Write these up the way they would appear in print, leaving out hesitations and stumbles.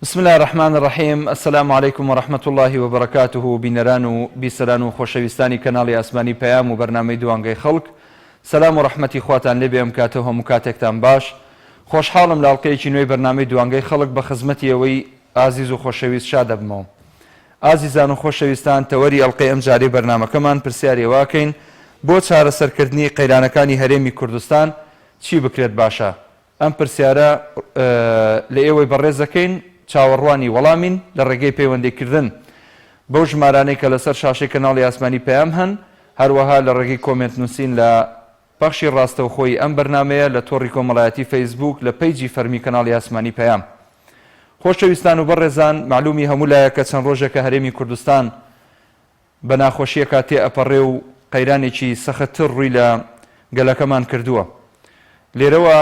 بسم الله الرحمن الرحيم. السلام عليكم ورحمة الله وبركاته. بینەران و بیسەران و خۆشەویستانی کەناڵی ئاسمانی پەیام و بەرنامەی دوانگەی خەڵک، سەلام و ڕەحمەتی خواتان لێبێ ئەم کاتەوە هەموو کاتێکتان باش. خۆشحاڵم لە ئەڵقەیەکی نوێی بەرنامەی دوانگەی خەڵک بە خزمەتی ئەوەی ئازیز و خۆشەویست شاد دەبمەوە. ئازیزان و خۆشەویستان، تەوەری ئەڵقەی ئەم جارەی بەرنامەکەمان پرسیاری واکەین بۆ چارەسەرکردنی قەیرانەکانی هەرێمی کوردستان چی بکرێت باشە؟ ئەم پرسیارە لە ئێوەی بەڕێز دەکەین، چاوەڕوانی وەڵامین لە ڕێگەی پەیوەندیکردن بەو ژمارانەی کە لەسەر شاشەی کەناڵی ئاسمانی پەیام هەن، هەروەها لە ڕێگەی کۆمنت نووسین لە بەخشی ڕاستەوخۆی ئەم بەرنامەیە لە تۆڕی کۆمەڵایەتی فەیسبوک لە پەیجی فەرمی کەناڵی ئاسمانی پەیام. خۆشەویستان و بەڕێزان، معلومی هەموو لایەکە چەند ڕۆژێکە هەرێمی کوردستان بە ناخۆشیەکە تێ ئەپەڕێ و قەیرانێکی سەختتر ڕووی لە گەلەکەمان کردووە. لێرەوە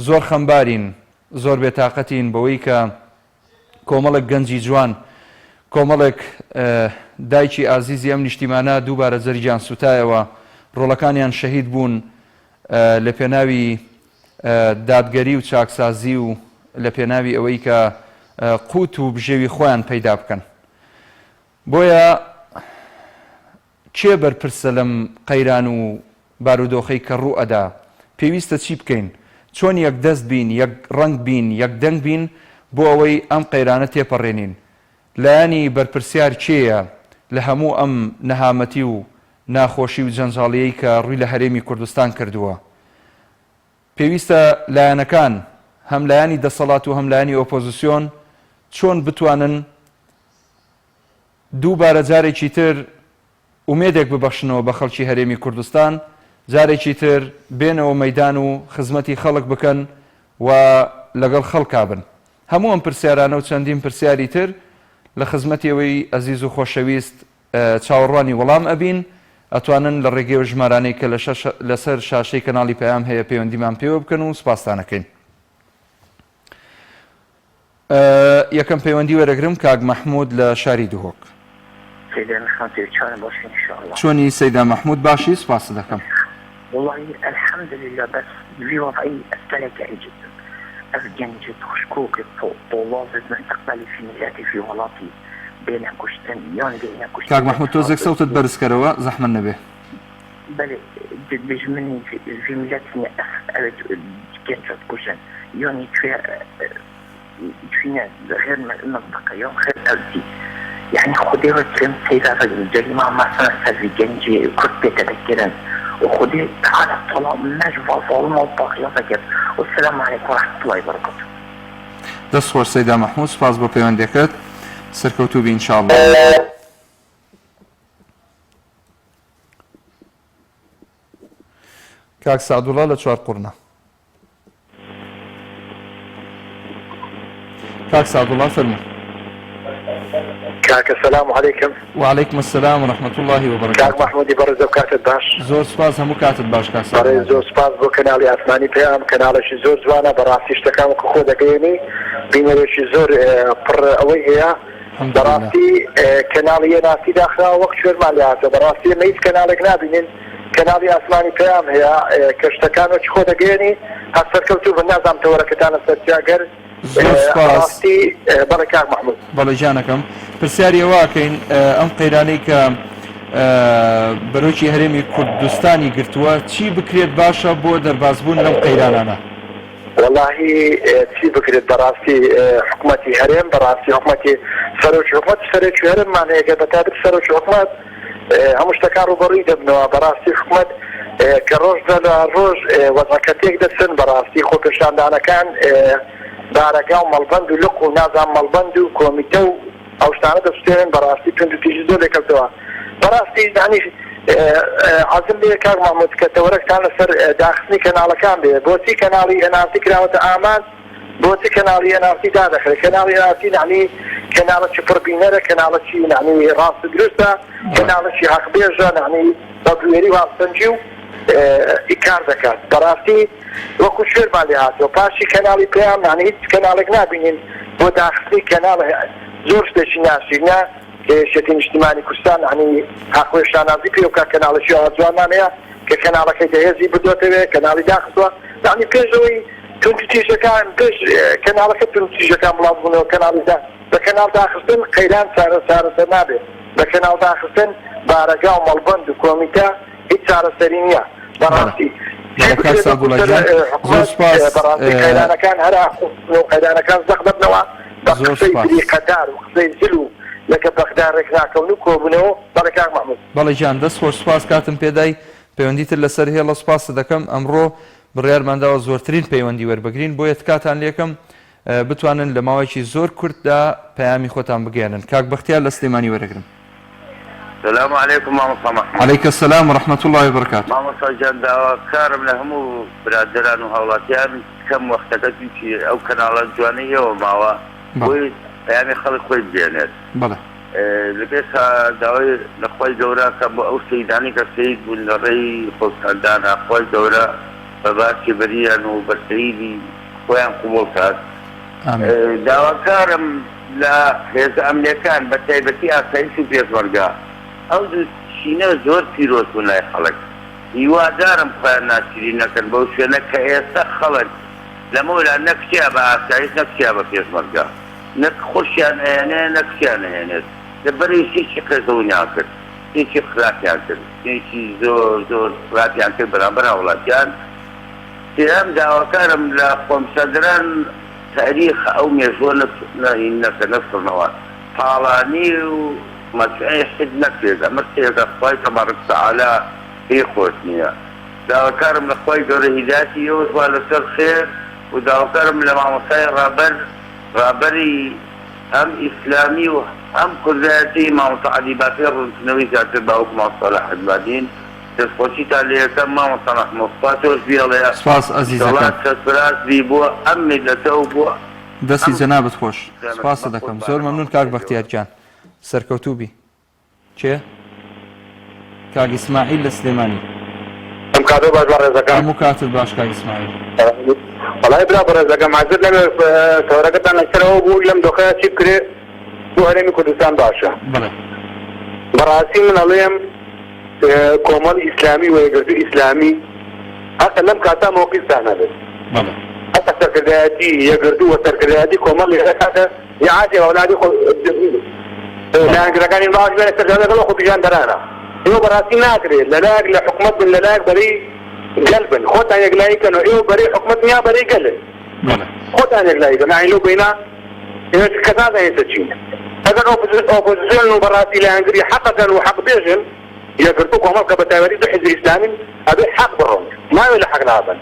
زۆر خەمبارین، زۆر بێتاقەتین بەوەی کە کۆمەڵێک گەنجی جوان، کۆمەڵێک دایکی ئازیزی ئەم نیشتیمانە دووبارە جەریجان سوتایەوە، ڕۆڵەکانیان شەهید بوون لە پێناوی دادگەری و چاکسازی و لە پێناوی ئەوەی کە قوت و بژێوی خۆیان پەیدا بکەن. بۆیە کێ بەرپرسە لەم قەیران و بارودۆخەی کە ڕوو ئەدا؟ پێویستە چی بکەین؟ چۆن یەک دەست بین، یەک ڕنگ بین، یەک دەنگ بین بۆ ئەوەی ئەم قەیرانە تێپەڕێنین؟ لایەنی بەرپرسیار کێیە لە هەموو ئەم نەهامەتی و ناخۆشی و جەنجاڵیەی کە ڕووی لە هەرێمی کوردستان کردووە؟ پێویستە لایەنەکان، هەم لایەنی دەسەڵات و هەم لایەنی ئۆپۆزیسیۆن، چۆن بتوانن دووبارە جارێکی تر ئومێدێک ببەخشنەوە بە خەڵکی هەرێمی کوردستان، جارێکی تر بێنەوە مەیدان و خزمەتی خەڵک بکەن و لەگەڵ خەڵکا بن. هەموو ئەم پرسیارانە و چەندین پرسیاری تر لە خزمەتی ئەوەی ئەزیز و خۆشەویست چاوەڕوانی وەڵام ئەبین، ئەتوانن لە ڕێگەی ژمارانەی کە لەسەر شاشەی کەناڵی پەیام هەیە پەیوەندیمان پێوە بکەن و سوپاستانەکەین. یەکەم پەیوەندی وەرەگرم کاک مەحموود لە شاری دوهۆک. چۆنی سەیدا مەحموود؟ باشی، سوپاس دەکەم. والله الحمد لله، بس في وضعي استلقائي جدا. أفجنجة خشكوك طلاب مستقبلي في ملاتي في غلطي بين كشتن يان بين كشتن. كاك محمود توزك صوت تبرز كروا زحمة النبي. بله بجمني في ملاتي جنجة كشتن يعني فينا غير منطقة يوم غير أرضي. يعني خدي وكلم سيدة الجريمة مثلا في جنجي كنت تذكرا وخدي على الطلاق نجوى ظلم وباقي فكر. والسلام عليكم ورحمة الله وبركاته. دەستخۆش سەیدا مەحموود، سپاس بۆ پەیوەندیەکەت، سەرکەوتوو بی ئینشاءالله. کاک سعدوڵڵا لە چوار قورنە. کاک سعدوڵڵا فەرموو. كاك السلام عليكم. وعليكم السلام ورحمة الله وبركاته. كاك محمودي برز وكاتب باش. زور سپاس هەموو کاتت باش کاک سعدوڵڵا. برز زور سپاس بۆ کەناڵی ئاسمانی پەیام، کەناڵێکی زۆر جوانە، بەڕاستی شتەکان کە خۆ دەگەیەنی بینەرێکی زۆر پڕ ئەوەی هەیە. بەڕاستی کەناڵی ناسی داخراوە وەک شوێرمان لێ هاتە. بەڕاستی ئێمە هیچ کەناڵێک نابینین کەناڵی ئاسمانی پەیام هەیە کە شتەکانێکی خۆ دەگەیەنی، هەر سەرکەوتوو بن. نازانم تەوەرەکەتانە سەرچاگەر. زۆر سپاس. بەڵێ کاک محمود. بەڵێ جانەکەم، پرسیاری ئەوەکەین ئەم قەیرانەی کە بەرۆکی هەرێمی کوردستانی گرتووە چی بکرێت باشە بۆ دەربازبوون لەم قەیرانانە؟ واللهی چی بکرێت؟ بەڕاستی حکوومەتی هەرێم، بەڕاستی حکوومەتی سەرۆکی حکوومەت سەرێکی هەرێممان هەیە کە بەتابەت سەرۆکی حکوومەت هەموو شتەکان ڕوبەڕووی دەبنەوە. بەڕاستی حکوومەت کە ڕۆژ لە ڕۆژ وەزعەکە تێک دەچن، بەڕاستی خۆپێشاندانەکان دارەگا و مەڵبەند و لق و نازان مەڵبەند و کۆمیتە و ئەو شتانە دەستێنن. بەڕاستی پند و تیژی زۆر لێکەوتەوە. بەڕاستی دانی حەزم لێ کاک محمود کە تەوەرەکتان لەسەر داخستنی کەناڵەکان بێ. بۆچی کەناڵی ئەنارتی کراوەتە ئامان؟ بۆچی کەناڵی ئەنارتی دادەخرێت؟ کەناڵی ئەنارتی نعنی کەناڵێکی پڕبینەرە، کەناڵێکی نعنی ڕاست و درستە، کەناڵێکی حەقبێژە، نعنی بەبوێری واستەنجی و ئیکار دەکات. بەڕاستی وەکو شوێرمان لێ هاتەوە. پاشی کەناڵی پەیام نعنی هیچ کەناڵێک نابینین بۆ داخستنی کەناڵ زۆر شتێکی ناشرینە کێشێتی نیشتیمانی کوردستان عنی حقوی شانازی پێ بکات. کەناڵێکی جوانمان هەیە کە کەناڵەکەی دەهێزی بدۆتەوێ، کەناڵی داخستووە. عنی پێشەوەی تونتیژەکان پێش کەناڵەکە تونتیژەکان بڵاو بوونەوە کەناڵیدا بە کەناڵ داخستن قەیران چارەسەر نابێت بە کەناڵ داخستن بارەگا و مەڵبەند و کۆمیتە هیچ چارەسەری نییە بەڕاستی قەیرانەکان هەرا قەیرانەکان زەق دەبنەوە بە قسەی دری قەدار و قسەی زل و لەکە بەغدا ڕێکراکەون و کۆبوونەوە بەڵێ کاک محموود. بەڵێ گیان دەست خۆش سوپاس کاتم پێدای پەیوەندیتر لەسەر هێڵە سوپاس دەکەم ئەمڕۆ بڕیارمانداوە زۆرترین پەیوەندی وەربگرین بۆیە تکاتان لێکم بتوانن لە ماوەیەکی زۆر کورتدا پەیامی خۆتان بگەێنن. کاک بەختیار لە سلێمانی وەرەگرم. السلام عليكم مامۆستا محمود. عليك السلام ورحمة الله وبركاته. مامۆستا گیان داواکارم لە هەموو برادران و هاوڵاتیان کەم وەختەکە ئەو کەناڵە جوانەیەوە ماوە بۆی پەیامی خەڵک خۆی بگەێنێت. بەڵێ لەپێشا داوای لە خۆی گەورە کە بۆ ئەو سەیدانی کە سەید بوون لە ڕێی خۆکاندانە خۆی گەورە بە باسی بەریان و بە سەیدی خۆیان قوبوڵ کات. داواکارم لە هێزە ئەمنیەکان بە تایبەتی ئاسایش و پێشمەرگا ئەو دوو چینە زۆر پیرۆز بوون لای خەڵک. هیوادارم خۆیان ناچیری نەکەن بەو شوێنە کە ئێستا خەڵک لەمەولا نەکچیا بە ئاسایش نەکچیا بە پێشمەرگا نەک خۆشیان ئەهێنێ نەکچیان ئەهێنێت لەبەرەوەی هیچی قەزەونیان کرد هیچی خراپیان کرد هیچی زۆر زۆر خراپیان کرد بەرامبەر هاوڵاتیان. سێهەم داواکارم لە خۆمسەدران تاریخ ئەو مێژوە نەکە نەفڕنەوە پاڵانی و مەسعی حد نەکرێت ئەمە شتێکە خوای تەبارەک تەعالا پێی خۆش نییە. داواکارم لە خوای گەورە هیداەتی ئێوەشوا لەسەر خێر و داواکارم لە مامۆستای ڕابەری ئەم ئیسلامی و ئەم کوردایەتی مامۆستا عەلی باقر ڕوونکردنەوەی زیاتر باوک مامۆستا لەحەدبادین دەستخۆشیتان لێ یەکەم مامۆستا محموود سوپاسۆش بێڵێ سپاس ئەزیزەکەم کەسپراسبی بۆ ئەم میلەتە و بۆ دەستی جەنابەت خۆش سپاس دەکەم زۆر مەمنون کاک بەختیار گیان سەرکەوتووبی چێ؟ کاک ئیسماعیل لە سلێمانی ئەم کاتۆ باش بە ڕێزەکەم هەموو کاتت باش کاک ئیسماعیل. وەڵای برا بە ڕێزەکەم حەزت لەمێ سەوارەکەتان لەسەرەوە بوو لەم دۆخەیە چی بکرێ بۆ هەرێمی کوردستان باشە. بڵێ بەڕاستی من ئەڵێم کۆمەڵ ئیسلامی و یەکگرتووی ئیسلامی هەتا لەم کاتا مۆقیفدان هەبێت. بڵێ هەتا سەرکردایەتی یەکگرتوو وە سەرکردایەتی کۆمەڵ لێرە کاتە یعاتی ئەولادی لایەنگرەکانی باش بێنە سەرکردایەتەوە خۆ پیژاندەرانە ئێوە بەڕاستی ناکرێت لەلایەک لە حکومەت بن لەلایەک بەرەی گەل بن خۆتان یەکلاییکەنەوە ئێوە بەرەی حکومەت نیا بەرەی گەلن خۆتان یەکلاییکەن ئاینلۆ بینە ئێوە کەسان دەهێتە چین ئەگەر ئۆپۆزیسیۆن و بەڕاستی لایەنگری حەقەکەن و حەق بێژن یەکگرتوو کۆمەڵ کە بە تایبەتی دوو حیزبی ئیسلامی ئەبێ حەق بڕۆن ناوێت لە حەق نابن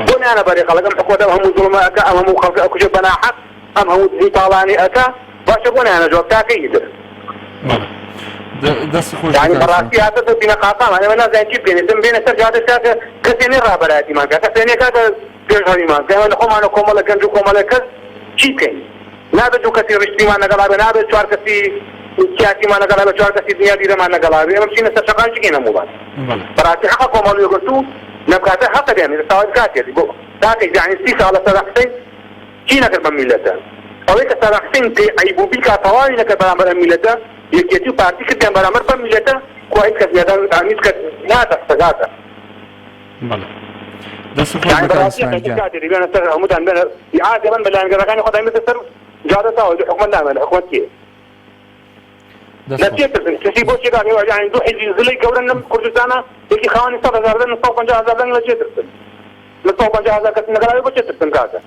بۆ نیانە بەرەی خەڵک ئەم حکومەتە هەموو زوڵمە ئەکا ئەم هەموو خەڵک ئەکوژێ بە ناحەق ئەم هەموو دزی تاڵانی ئەکا باشە بۆ نیانە جواب تاکەی در دەست خۆش يعني بەڕاستی هاتە بینە قاپامان ئێمە نازانین چی بکەین دەم بێنە سەر جادە کاکە کەسێنێ ڕابەرایەتیمان کە کەسێنێ کاکە پێشهەویمان کە ئێمە لە خۆمانە کۆمەڵە گەنج و کۆمەڵە کەس چی بکەین نابێت دوو کەسی ڕشتیمان نەگەڵا بێ نابێت چوار کەسی سیاسیمان نەگەڵا بێ چوار کەسی دنیا دیرەمان نەگەڵا بێ ئێمە بچینە سەر شەقان چی بکەین هەموومان بەڕاستی حەقە کۆمەڵ یەکگرتوو لەم کاتە حەقە دێنێ ساوات کاتێتی بۆ کاکێک یعنی 30 ساڵە سەدام حوسێن چی نەکرد بەم میلەتە ئەوەی کە سەدام حوسێن عەیبوبی کات تەواوی نەکرد بەرامبەر ئەم میلەتە یەکێتی و پارتی کردیان بەرامبەر بەم میلەتە خوا هیچ کەس یادان هیچ کەس نادەستەگاتە دەست خۆش بە کاک ئیسماعیل گیان هەمووتان بێنە ئیعادە بن بە لایەنگەرەکانی خۆتان بێتە سەر جادەتاوە حکومەت نامێنە حکومەت کێ نەچێتن کەسی بۆ چێ کاکە یعنی دوو حیزبی زلەی گەورە لەم کوردستانە یەکی خاوەنی 100,000 دەن 150,000 دەن لە چێترسن لە 150,000 کەس نەگەڵاوی بۆ چێترسن کاکە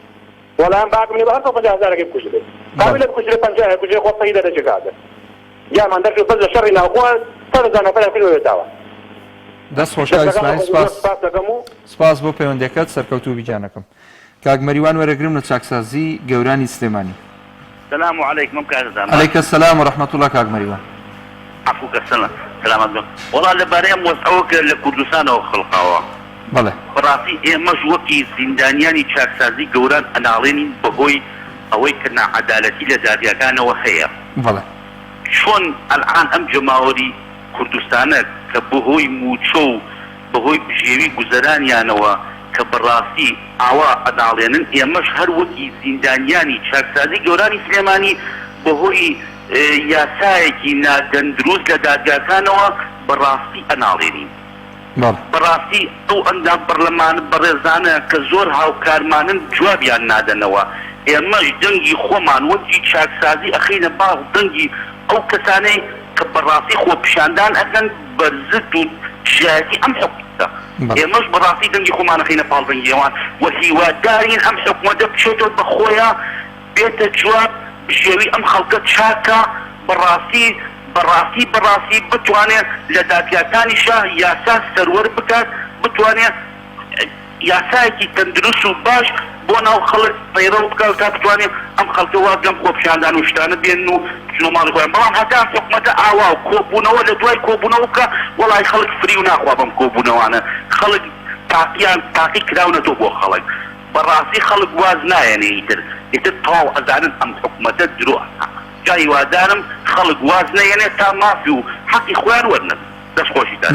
وەڵام باکمنی بە هەر 150,000 بکوژرێت قابلە بکوژرێ 50 کوژرێ خۆ سەیدە دەچێ کاکە یامان دەرکرد بەس لە شەڕی ناوخۆ 100,000 نەفەر کردوێتەوە. دەست خۆش کاک ئیسماعیل سپاس بۆ پەیوەندیەکەت سەرکەوتوو بیجانەکەم. کاک مەریوان وەرەگرم لە چاکسازی گەورانی سلێمانی. السلام عليكم كازدان. عليك السلام ورحمة الله كاك مەریوان. عفوك السلام سلامات بن والله لەبارەی وەسعەوە لە کوردستانەوە خەڵقاوە. بەڵێ بەڕاستی ئێمەش وەکی زیندانیانی چاکسازی گەوران ئەناڵێنین بەهۆی ئەوەی کە ناعەدالەتی لە دادگاکانەوە هەیە. بەڵێ چۆن ئەلعان ئەم جەماوەری کوردستانە کە بەهۆی موچۆ و بەهۆی بژێوی گوزەرانیانەوە کە بەڕاستی ئاوا ئەناڵێنن ئێمەش هەر وەکی زیندانیانی چاکسازی گەورانی سلێمانی بەهۆی یاسایەکی نادەندروست لە دادگاکانەوە بەڕاستی ئەناڵێنین بەڕاستی ئەو ئەندام بەرلەمان بەڕێزانە کە زۆر هاوکارمانن جوابیان نادەنەوە. ئێمەش دەنگی خۆمان وەکی چاکسازی ئەخینە باڵ دەنگی ئەو کەسانەی کە بەڕاستی خۆپیشاندان ئەکەن بە زد و ژایەتی ئەم حکومەتە. ئێمەش بەڕاستی دەنگی خۆمان ئەخینە پاڵ دەنگیەوان و هیوادارین ئەم حکومەتە بچێتەوە بە خۆیان بێتە جواب بشێوی ئەم خەڵکە چاکە بەڕاستی بتوانێت لە دادگاکانی شاه یاسا سەروەر بکات، بتوانێت یاسایەکی تەندروست و باش بۆ ناو خەڵک پەیڕە بکات تا بتوانێت ئەم خەڵکە وازگەم خۆپیشاندان و شتانە بێن و چنۆ ماڵی خۆیان. بەڵام هەتا حکومەتە ئاوا و کۆبوونەوە لە دوای کۆبوونەوە بکە وەڵای خەڵک فری و ناخوا بەم کۆبوونەوانە خەڵک تاقی کراونەتەوە بۆ خەڵک. بەڕاستی خەڵک واز نایەنێ ئیتر تەواو ئەزانن ئەم حکومەتە درۆ جای وادارم خەڵک واز نەیەنێ تا مافی و حەقی خۆیان وەرنن.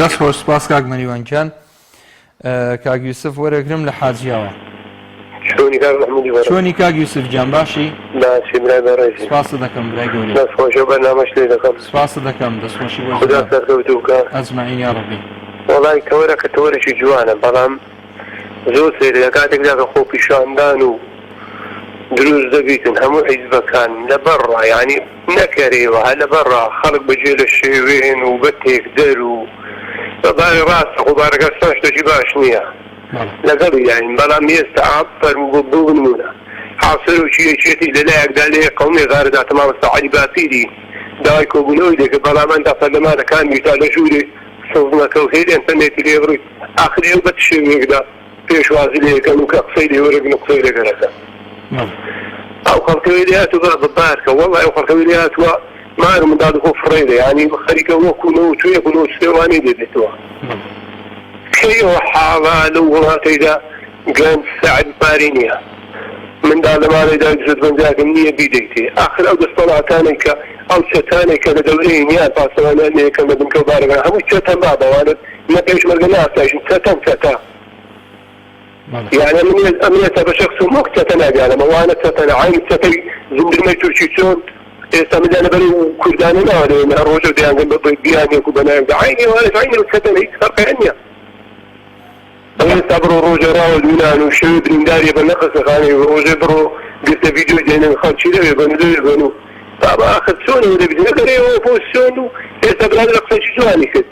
دەستخۆش سپاس کاک مەریوانگیان. کاک یوسف وەرەگرم لە حاجیاوە. چۆنی کاک یوسف گیان باشی؟ باسی برای بەڕێزی. سپاس دەکەم برای گەورەی. دەستخۆشە بەرنامەش لێ دەکەم. سپاس دەکەم دەستخۆشی بۆ خدا سەرکەوتوو بکات. ئەزمەعین یا ڕەبی. وەڵای کەوەرە کە تۆرێکی جوانە بەڵام زۆر سێرە لە کاتێکدا کە خۆپیشاندان و دروست دەبیتن هەموو حیزبەکان لەبەرڕا یعنی نەکەرێەوە هە لەبەرڕا خەڵک بەجێ لە شێوێن و بە تێکدەر و بەبارەی ڕاستە خۆبارەکەستان شتێکی باش نییە لەگەڵ یانی بەڵام ئێستا ئاب فەرموو بۆ بنمونە حاصل و چیەکێتی لەلایەکدا لێ قەومی غارەدا تەمامەستا عەلی باسیری داوای کۆبوونەوەی دێکە بەڵاماندا پەرلەمانەکان تا لە ژوورێ سەوزمەکە و هێری ئەنتەرنێتی لێ بڕووی ئاخری ئەو بە شێوەیەکدا پێشوازی لێ یەکەن و کە قسەی لێ وەرەگن و قسەی لێگەرەکە ئەو خەڵکەوەی لێ هاتووە بەبارکە وەڵای ئەو خەڵکەوەی لێ هاتووە مارم منداڵ خۆ فڕێدە یعنی خەریکە وەکوونەوە و توێکون و سێوانەی دێتەوە کەیەوە حاڵا لەو وڵاتەیدا گەنج سەعد باری نییە منداڵ لەمانەیدا جوت بەنجاکەم نییە بیدەیتێ ئاخر ئەو دەستەڵاتانێک کە ئەو چەتانێک کە لە دەورەی نیان پاسەوانە لێکەم بە بنکە بارەکان هەموو چەتەن با بەوانت نە پێشمەرگە ناستایشن چەتەن چەتە يعني من بشخص مكتة ناقالة موانا تتنا عين تتي زندرمي ترشي شون استعمل أنا بري كرداني نالي من الرجل ديان بياني وكبنايم عيني وانا عيني وتتنا فرق عني أنا استعبروا روجة راول يونان وشوي برنداري بالنقص خاني وروجة برو قلت فيديو دينا خان شيرا يبنو طبعا أخذ سوني وده بدنا قريه وفوز سونو استعبر هذا الأقصى شواني كد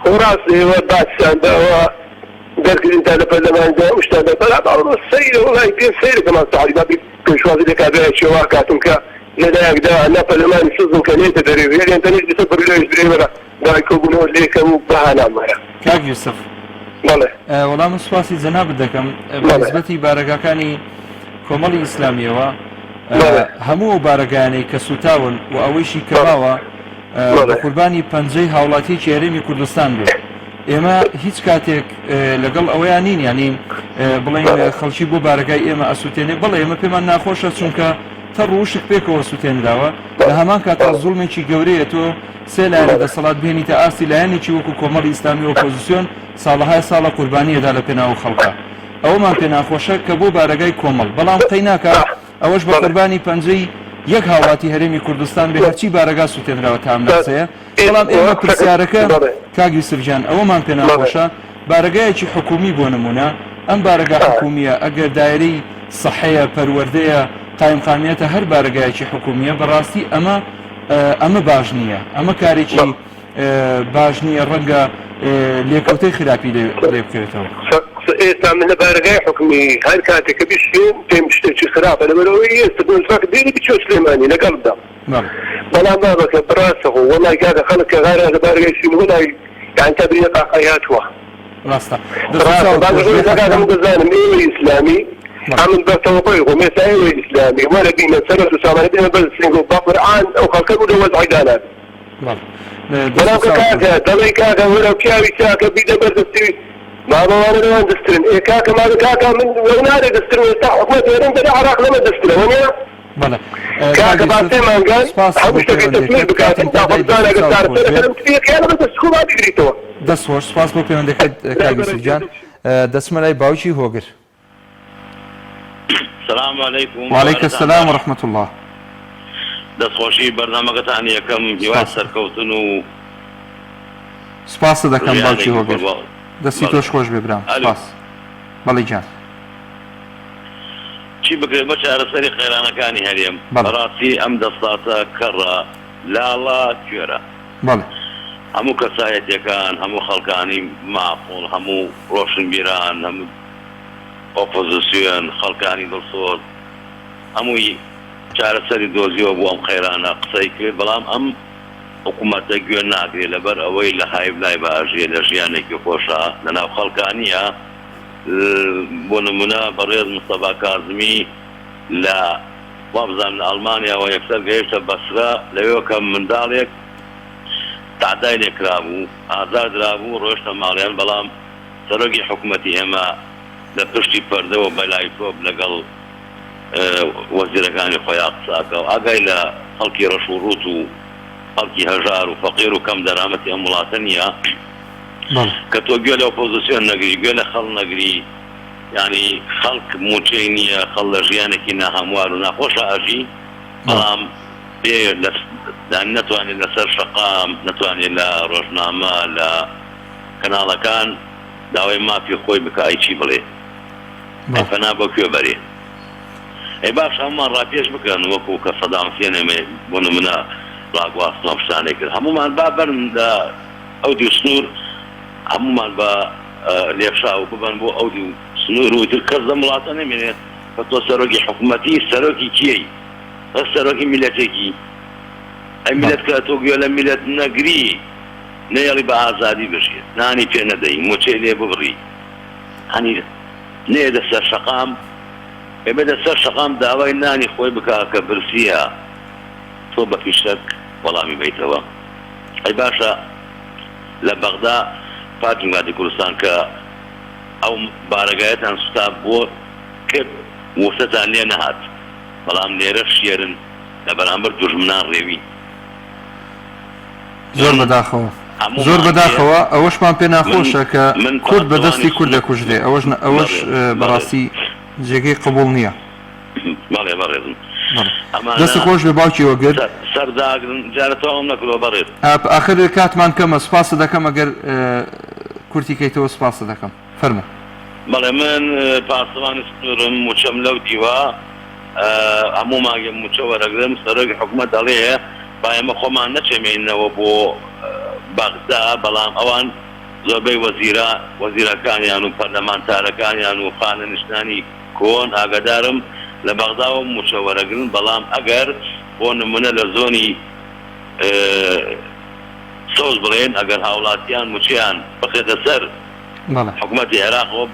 وراس وبعد ساندا درك انت على برلمان ده مش تابع طلع بعض السيد والله يبين سير كمان صاحبي ما بيشوف لك هذا شواكاتهم كا لا يقدر انا برلمان يصدم كان يتدري يعني انت ليش بتصبر له يجري ولا دا يكونوا ليك وبهانا ما كاك يوسف والله والله مسواسي جناب دكم بالنسبه بارقاكاني كومالي اسلاميه و همو بارقاني كسوتاون واويشي كباوا قرباني پنجەی هاوڵاتی هەرێمی کوردستان بێت ئێمە هیچ کاتێک لەگەڵ ئەوەیان نین یعنی بڵێن خەڵکی بۆ بارەکەی ئێمە ئەسووتێنێ بەڵێ ئێمە پێمان ناخۆشە چونکە تا ڕوشک پێکەوە سووتێنراوە لە هەمان کاتا زوڵمێکی گەورەیە تۆ سێ لایەنە دەسەڵات بهێنیتە ئاستی لایەنێکی وەکو کۆمەڵی ئیسلامی ئۆپۆزیسیۆن ساڵەهای ساڵە قوربانیەدا لە پێناو خەڵکە ئەوەمان پێ ناخۆشە کە بۆ بارەکەی کۆمەڵ بەڵام قەی ناکات ئەوەش بە قوربانی پەنجەی یەک هاوڵاتی هەرێمی کوردستان بێ هەرچی بارەگا سووتێنراوە تا ئەم دەسەیە بەڵام ئێمە پرسیارەکە کاک یوسفجان ئەوەمان پێ ناخۆشە بارەگایەکی حکومی بۆ نمونە ئەم بارەگا حکومیە ئەگەر دایرەی سەحەیە پەروەردەیە قایمقامیەتە هەر بارەگایەکی حکومیە بەڕاستی ئەمە باش نییە ئەمە کارێکی باش نییە ڕەنگە لێکەوتەی خراپی لێ بکرێتەوە ئێستا من لە بارەگای حکومی هەر کاتێککە بشتێن پێم شتێکی خراپە لەبەرەوەی ئێستا بۆنساکە بێنی بچۆ سلێمانی لەگەڵدا بەڵام بابەکە بڕاستەخۆ وەڵای کاکە خەڵک کە غارە لە بارگای سین وەڵای یان تەبریە قاقای هاتووە ڕاستە ڕاستە دەزانم ئێوەی ئیسلامی ئەمن بەتەوەقۆی خۆ ئێستا ئێوەی ئیسلامی وەرە بینە سەرەت و سامانە بێنە بەر سنگ و باقورئان ئەو خەڵکە بوو لە وەزعی دانات بەڵام کە کاکە دەڵێ کاکە وەرە پیاوی چاکە بیدە بەردەستی ماڵەوانە لەوان دەسترن کاکە ماڵە کاکە من وەنارێ دەسترن ئێستا حکومەت هێرن دەرێ عراق لەمە دەسترە وەنیە کاکە باسێمانگەن هەموو شتێکی تەسمیر بکاتن تا خەڵکان ئەگەر سارەسەرەکەم تفیەکیانە بە دەستخۆ بگریتەوە دەستخۆش سپاس بۆ پەیوەندەکەت کاک یوسفجان دەچمە باوکی هۆگر السلام عليكم وعليكم السلام ورحمة الله دەستخۆشی بەرنامەکەتان یەکەم هیوای سەرکەوتن و سپاس دەکەم باوکی هۆگر دەستی تۆش خۆش بێ برام سپاس بەڵێ جان چی بکرێت بە چارەسەری خێرانەکانی هەرێم بەڕاستی ئەم دەساتە کەڕە لاڵا کوێرە بەڵێ هەموو کەسایەتیەکان هەموو خەڵکانی ماقۆڵ هەموو ڕۆشنبیران هەموو ئۆپۆزیسیۆن خەڵکانی دڵسۆز هەمووی چارەسەری دۆزیەوە بۆ ئەم خێرانە قسەی کرد بەڵام ئەم حکوومەتە گوێ ناگرێت لەبەر ئەوەی لە هایبلای بەژێ لە ژیانێکی خۆشە لەناو خەڵکانیە بۆ نمونە بەڕێز مستەفا کاظمی لە وابزان لە ئەڵمانیاەوە یەکسەر گەیشتە بەسرە لەوێ کە منداڵێک تعدای لێکرا بوو ئازادرا بوو ڕۆیشتە ماڵیان بەڵام سەرۆکی حکوومەتی ئێمە لە پشتی پەردەوە بەلای تۆپ لەگەڵ وەزیرەکانی خۆیان قساکە و ئاگای لە خەڵکی ڕەش و ڕوت و خەڵکی هەژار و فەقیر و کەم دەرامەتی ئەم وڵاتە نییە کە تۆ گوێ لە ئۆپۆزیسیۆن نەگری گوێ لە خەڵ نەگری یعنی خەڵک موچەی نییە خەڵ لە ژیانێکی ناهەموار و ناخۆشە ئاژی بەڵام نەتوانێت لەسەر شەقام نەتوانێت لە ڕۆژنامە لە کەناڵەکان داوای مافی خۆی بکای چی بڵێ فەنا بۆ کوێبەرێ ئەی باش هەمومان ڕاپێش بکەن وەکو کە سەدام حوسێن ئێمە بۆ نمونە ڕاگواستنەوە شتانێک کرد هەمومان با بەرن لە ئەودی و سنوور هەمومان بە لێفشا و ببەن بۆ ئەودی و سنوور و تر کەس لە وڵاتە نەمێنێت کە تۆ سەرۆکی حکوومەتی سەرۆکی کێی سەرۆکی میلەتێکی ئەی میلەت کە تۆ گوێ لە میلەت نەگری نەیەڵی بە ئازادی بژێت نانی پێ نەدەی موچەی لێ ببڕی هەنی نێدە سەر شەقام ئێمەدە سەر شەقام داوای نانی خۆی بکە کە برسیە تۆ بە پیشەک وەڵامی بیتەوە ئەی باشە لە بەغدا پارتیماتی کوردستان کە ئەو بارەگایەتان سوتا بۆ کرد وسەتان لێ نەهات بەڵام لێرە شێرن لە بەرامبەر دوژمنان ڕێوی زۆر بەداخەوە زۆر بەداخەوە ئەوەشمان پێ ناخۆشە کە کورد بەدەستی کورد دەکوژدێ ئەوەش بەڕاستی جێگەی قبوڵ نییە بەڵێ بەڕێزم دەستی خۆش بێ باوکی وەگرت سەرداگرن جارەتەوەم نەکرۆ بەڕێز ئاخر کاتمان کەمە سپاسە دەکەم ئەگەر کورتی کەیتەوە سپاسە دەکەم فەرموو بەڵێ من پاسەوانی سنوورم موچەم لەو دیوە هەموو ماگە موچە وەرەگرم سەرۆکی حکوومەت دەڵێ با ئێمە خۆمان نەچێمێنەوە بۆ بەغدا بەڵام ئەوان زۆربەی وەزیرەکانیان و پەرلەمانتارەکانیان و خانە نیشتانی کۆن ئاگادارم لە بەغداوە موچە وەرەگرن بەڵام ئەگەر بۆ نمونە لە زۆنی سەوز بڵێن ئەگەر هاوڵاتیان موچیان بخێتە سەر حکوومەتی عێراقەوە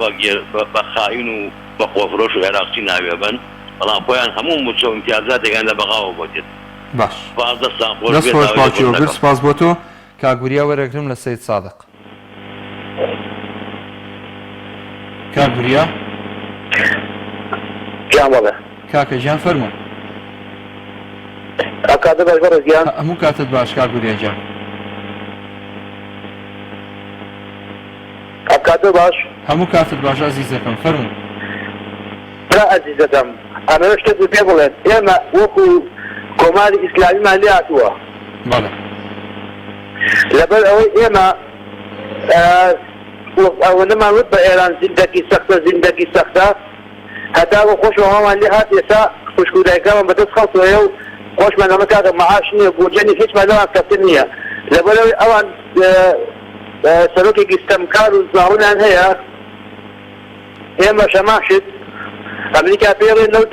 بە خاین و بە خۆفرۆش و عێراقچی ناوێ بن بەڵام خۆیان هەموو موچە و امتیازاتێکیان لە بەغاوە بۆتێت باش دەست خۆش باوکی وەگرت سپاس بۆ تۆ کاگوریا وەرەگرم لە سەید سادق کاگوریا کاکە گیان فەرموو کاتە باش بەڕێز گیان هەموو کاتت باش کاگوریا گیان کاتە باش هەموو کاتت باش ئازیزەکەم فەرموو برا ئەزیزەکەم ئەمە شتێک پێ بڵێن ئێمە وەکو کۆماری ئیسلامیمان لێ هاتووە لەبەر ئەوەی ئێمە ئەوە نەمانوت بە ئێران زیندەکی سەختە هەتا بۆ خۆشەوەمان لێ هات ئێستا خوشکودایەکەمان بەدەست خەڵتوەیە و خۆشمان ئەمە کاتە مەعاش نییە بودجەنی هیچمان لەوان کەفتر نییە لەبەر ئەوەی ئەوان سەرۆکێکی ستەمکار و زاڵیان هەیە ئێمە شەماشت ئەمریکا پێڵێن لەو